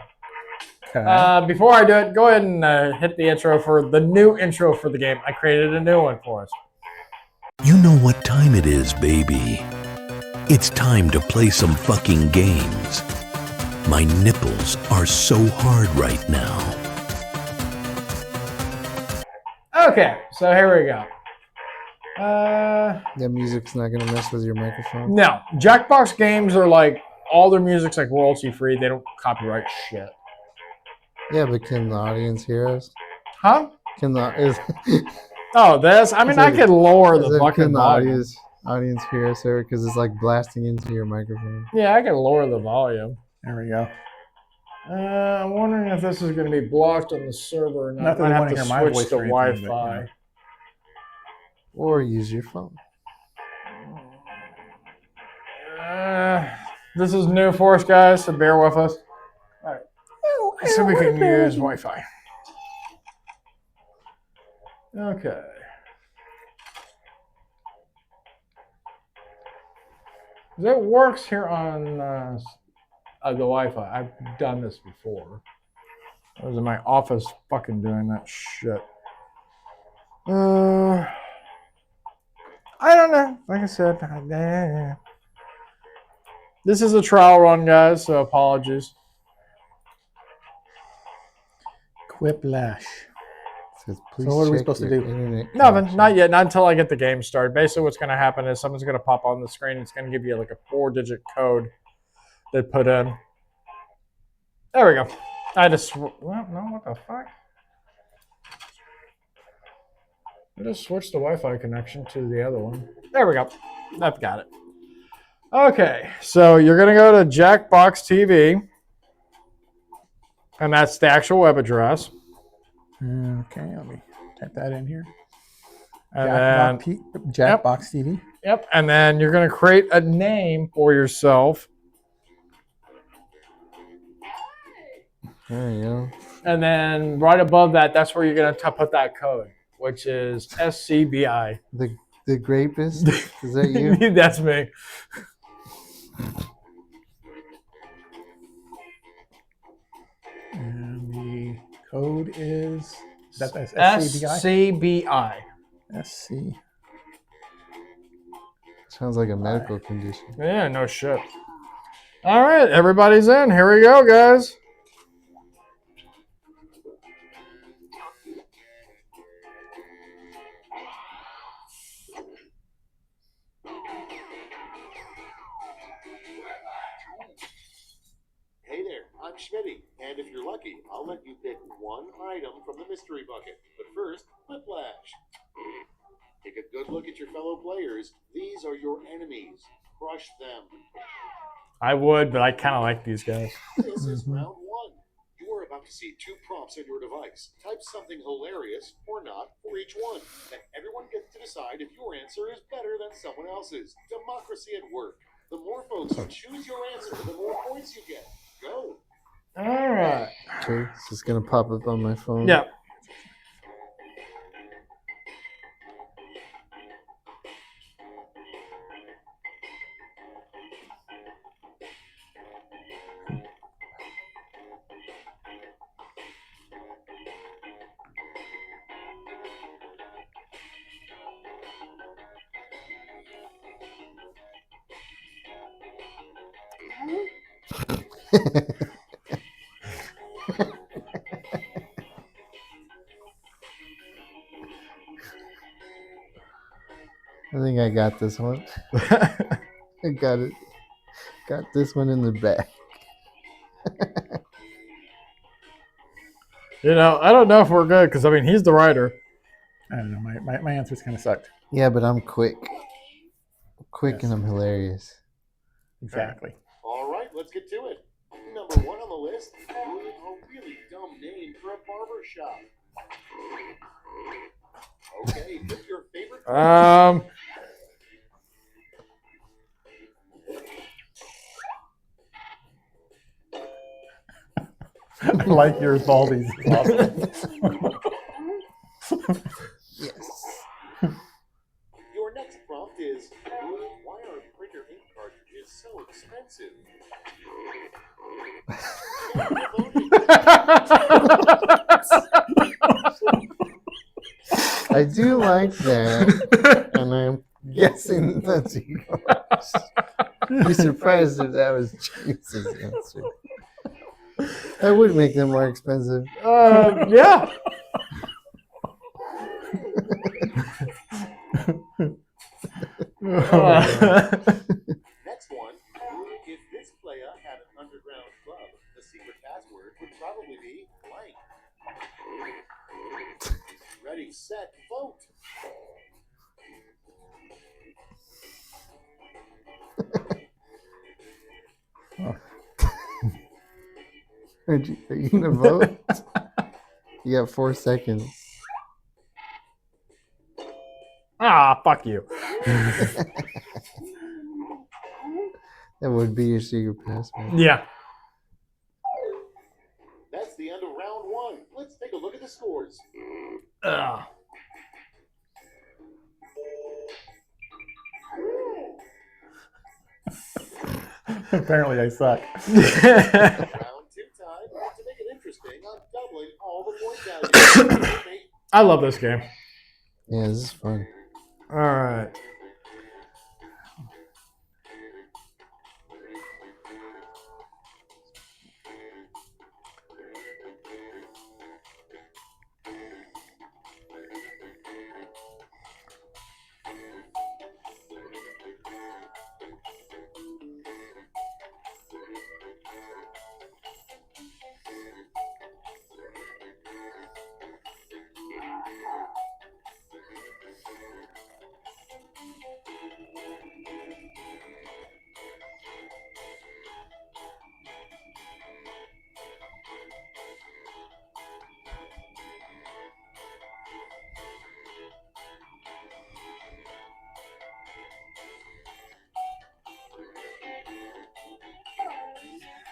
Okay. Before I do it, go ahead and hit the intro for the new intro for the game. I created a new one for us. You know what time it is, baby. It's time to play some fucking games. My nipples are so hard right now. Okay, so here we go. That music's not gonna mess with your microphone. No, Jackbox games are like all their music's like royalty free. They don't copyright shit. Yeah, but can the audience hear us? Huh? Can the Oh, this? I mean, I could lower the fucking can the volume. audience hear us, sir? Because it's like blasting into your microphone. Yeah, I can lower the volume. There we go. I'm wondering if this is going to be blocked on the server or not. Not that I they might want have to to hear my switch voice to or anything, but, Wi-Fi. you know. Or use your phone. This is new for us, guys, so bear with us. All right. So we can use Wi-Fi. Okay. That works here on the Wi-Fi. I've done this before. I was in my office fucking doing that shit. I don't know. Like I said, this is a trial run, guys, so apologies. Quiplash. So what are we supposed to do? Nothing. Not yet. Not until I get the game started. Basically, what's going to happen is someone's going to pop on the screen. It's going to give you like a 4-digit code they put in. There we go. I just... Well, no, what the fuck? I just switched the Wi-Fi connection to the other one. There we go. I've got it. Okay, so you're going to go to Jackbox TV. And that's the actual web address. Okay, let me type that in here. And Jackbox TV. Yep, and then you're going to create a name for yourself. There you go. And then right above that, that's where you're going to put that code, which is SCBI. The grapist? Is that you? That's me. And the code is that's SCBI? SCBI. SC. Sounds like a medical condition. Yeah, no shit. All right, everybody's in. Here we go, guys. Hey there, I'm Schmitty, and if you're lucky, I'll let you pick one item from the mystery bucket. But first, Whiplash. Take a good look at your fellow players. These are your enemies. Crush them. I would, but I kind of like these guys. This is round one. You are about to see 2 prompts on your device. Type something hilarious or not for each one. Then everyone gets to decide if your answer is better than someone else's. Democracy at work. The more folks who choose your answer, the more points you get. Go. All right. Okay, it's just gonna pop up on my phone. Yeah. I think I got this one. I got it. Got this one in the back. You know, I don't know if we're good because, I mean, he's the writer. I don't know. My answers kind of sucked. Yeah, but I'm quick. And I'm hilarious. Exactly. All right, let's get to it. Number 1 on the list, a really dumb name for a barber shop. Okay, pick your favorite. I like yours, Baldies. Yes. Your next prompt is, why are printer ink cartridges so expensive? I do like that, and I'm guessing that's yours. Be surprised if that was James's answer. That would make them more expensive. Yeah. Next one. If this player had an underground club, the secret password would probably be blank. Ready, set, vote. Are you gonna vote? You got 4 seconds. Ah, fuck you. That would be your secret password. Yeah. That's the end of round one. Let's take a look at the scores. Apparently, I suck. Round two time. To make it interesting, I'm doubling all the point values. I love this game. Yeah, this is fun. All right.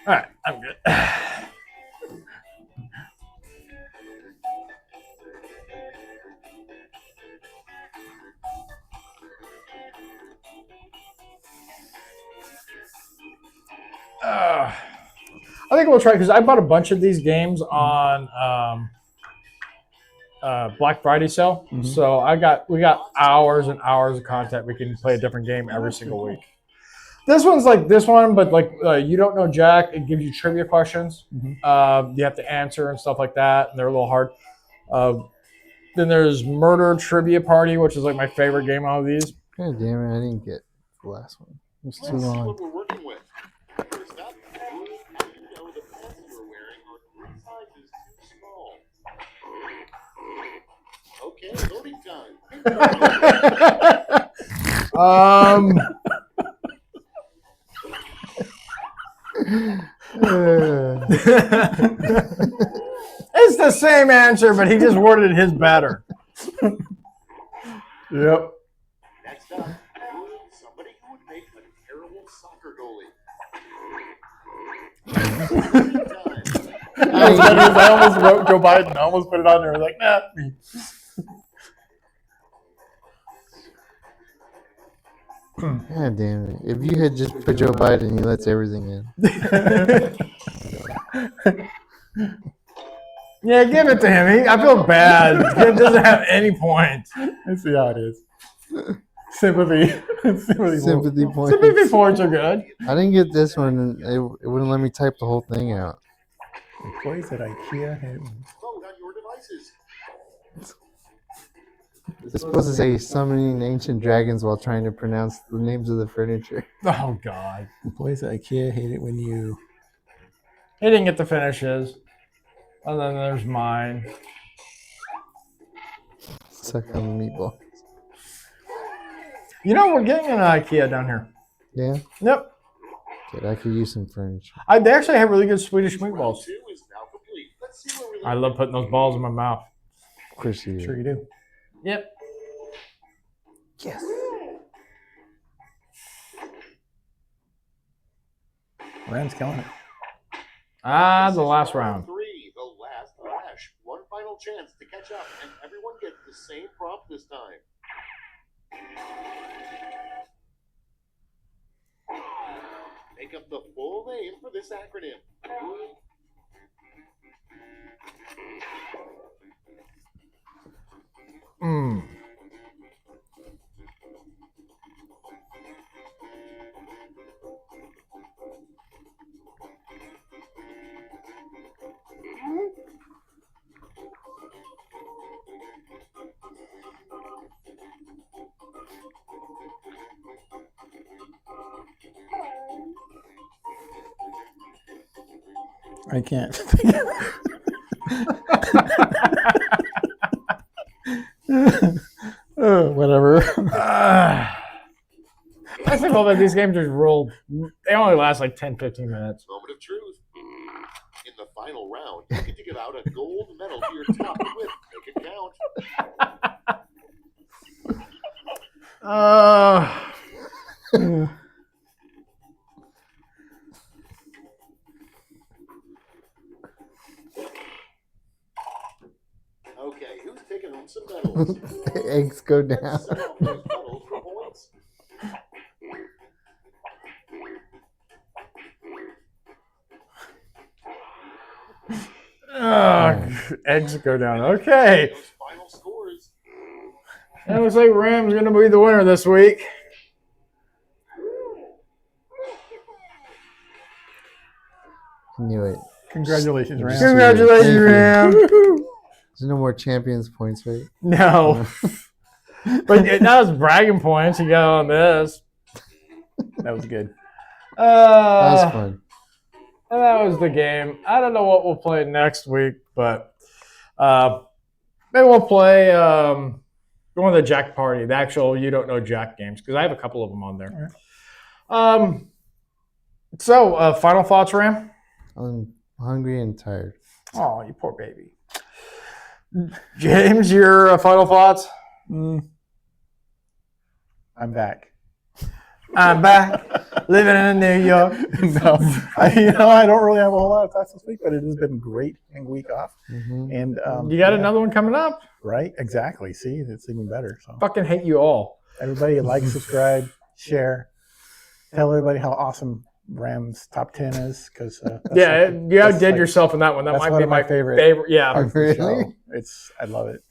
All right, I'm good. I think we'll try because I bought a bunch of these games on Black Friday sale. Mhm. So we got hours and hours of content. We can play a different game every single week. This one's like this one, but like you don't know Jack. It gives you trivia questions. Mhm. You have to answer and stuff like that, and they're a little hard. Then there's Murder Trivia Party, which is like my favorite game out of these. God damn it, I didn't get the last one. It was too Let's see long. what we're working with. First up, you know the pants you're wearing are 3 sizes too small. Okay, voting It's the same answer, but he just worded his better. Yep. Next up, somebody who would make a terrible soccer goalie. I almost wrote Joe Biden. I almost put it on there. I was like, nah. Me. God damn it. If you had just put Joe Biden, he lets everything in. Yeah, give it to him. I feel bad. It doesn't have any points. I see how it is. Sympathy. Sympathy points. Sympathy points are good. I didn't get this one, and it wouldn't let me type the whole thing out. Employees at IKEA. Vote on your devices. It's supposed to say summoning ancient dragons while trying to pronounce the names of the furniture. Oh, God. Employees at IKEA hate it when you... He didn't get the finishes. And then there's mine. Suck on the meatball. You know, we're getting an IKEA down here. Yeah? Yep. Good, I could use some furniture. They actually have really good Swedish meatballs. 2 is now complete. Let's see where we I love putting those balls in my mouth. Of course you do. Sure you do. Yep. Yes. Rand's killing it. The last round. 3, the last flash. One final chance to catch up, and everyone gets the same prompt this time. Make up the full name for this acronym. I can't. Whatever. I think all that these games are rolled. They only last like 10, 15 minutes. Moment of truth. In the final round, you get to give out a gold medal to your top whip. Make it count. Okay, who's taking home some medals? The eggs go down. Set off those medals for points. Eggs go down. Okay. Those final scores. And it looks like Ram's going to be the winner this week. Knew it. Congratulations, Ram. Congratulations, Ram. There's no more champions points, right? No. But that was bragging points you got on this. That was good. That was fun. And that was the game. I don't know what we'll play next week, but maybe we'll play one of the Jack Party, the actual You Don't Know Jack games, because I have a couple of them on there. Right. So, final thoughts, Ram? I'm hungry and tired. Oh, you poor baby. James, your final thoughts? I'm back. I'm back, living in New York. No, I don't really have a whole lot of thoughts this week, but it has been great week off. Mm-hmm. And you got another one coming up, right? Exactly. See, it's even better. So fucking hate you all. Everybody, like, subscribe, share, tell everybody how awesome Ram's top 10 is, because you outdid yourself in that one. That might be my favorite. Yeah, really. I love it.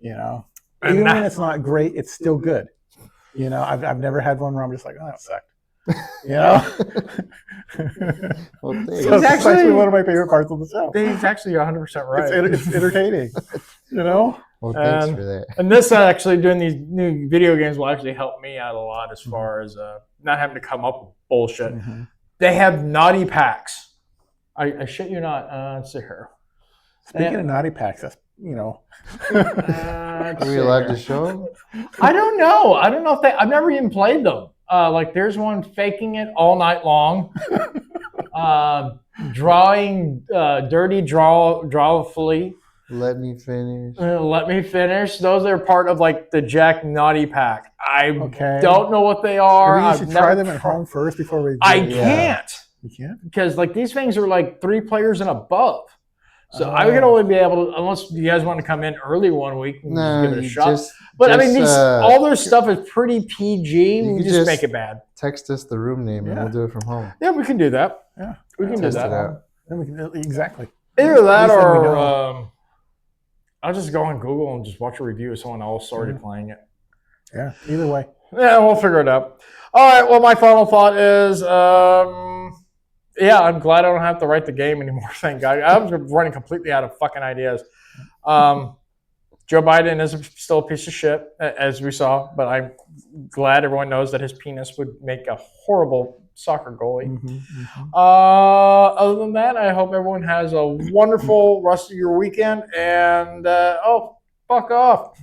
Even when it's not great, it's still good. I've never had one where I'm just like, oh, that sucked. Well, so it's actually one of my favorite parts of the show. He's actually 100% right. It's entertaining. Well, thanks for that. And this actually doing these new video games will actually help me out a lot as far as not having to come up with bullshit. Mm-hmm. They have naughty packs. I shit you not. Let's see here. Speaking of naughty packs, that's Are we allowed to show them? I don't know. I don't know if I've never even played them. Like there's one faking it all night long. Drawing dirty drawfully. Let me finish. Let me finish. Those are part of like the Jack Naughty Pack. I don't know what they are. Maybe you should try them at home first before we. I can't. You can't? Because like these things are like 3 players and above. So I could only be able to, unless you guys want to come in early one week and give it a shot. I mean, all their stuff is pretty PG. We just make it bad. Text us the room name and we'll do it from home. Yeah, we can do that. Yeah, we can do that. Then we can exactly. Either that or I'll just go on Google and just watch a review of someone else already playing it. Yeah, either way. Yeah, we'll figure it out. All right, well, my final thought is, I'm glad I don't have to write the game anymore. Thank God. I was running completely out of fucking ideas. Joe Biden is still a piece of shit, as we saw, but I'm glad everyone knows that his penis would make a horrible soccer goalie. Mm-hmm, mm-hmm. Other than that, I hope everyone has a wonderful rest of your weekend, and fuck off.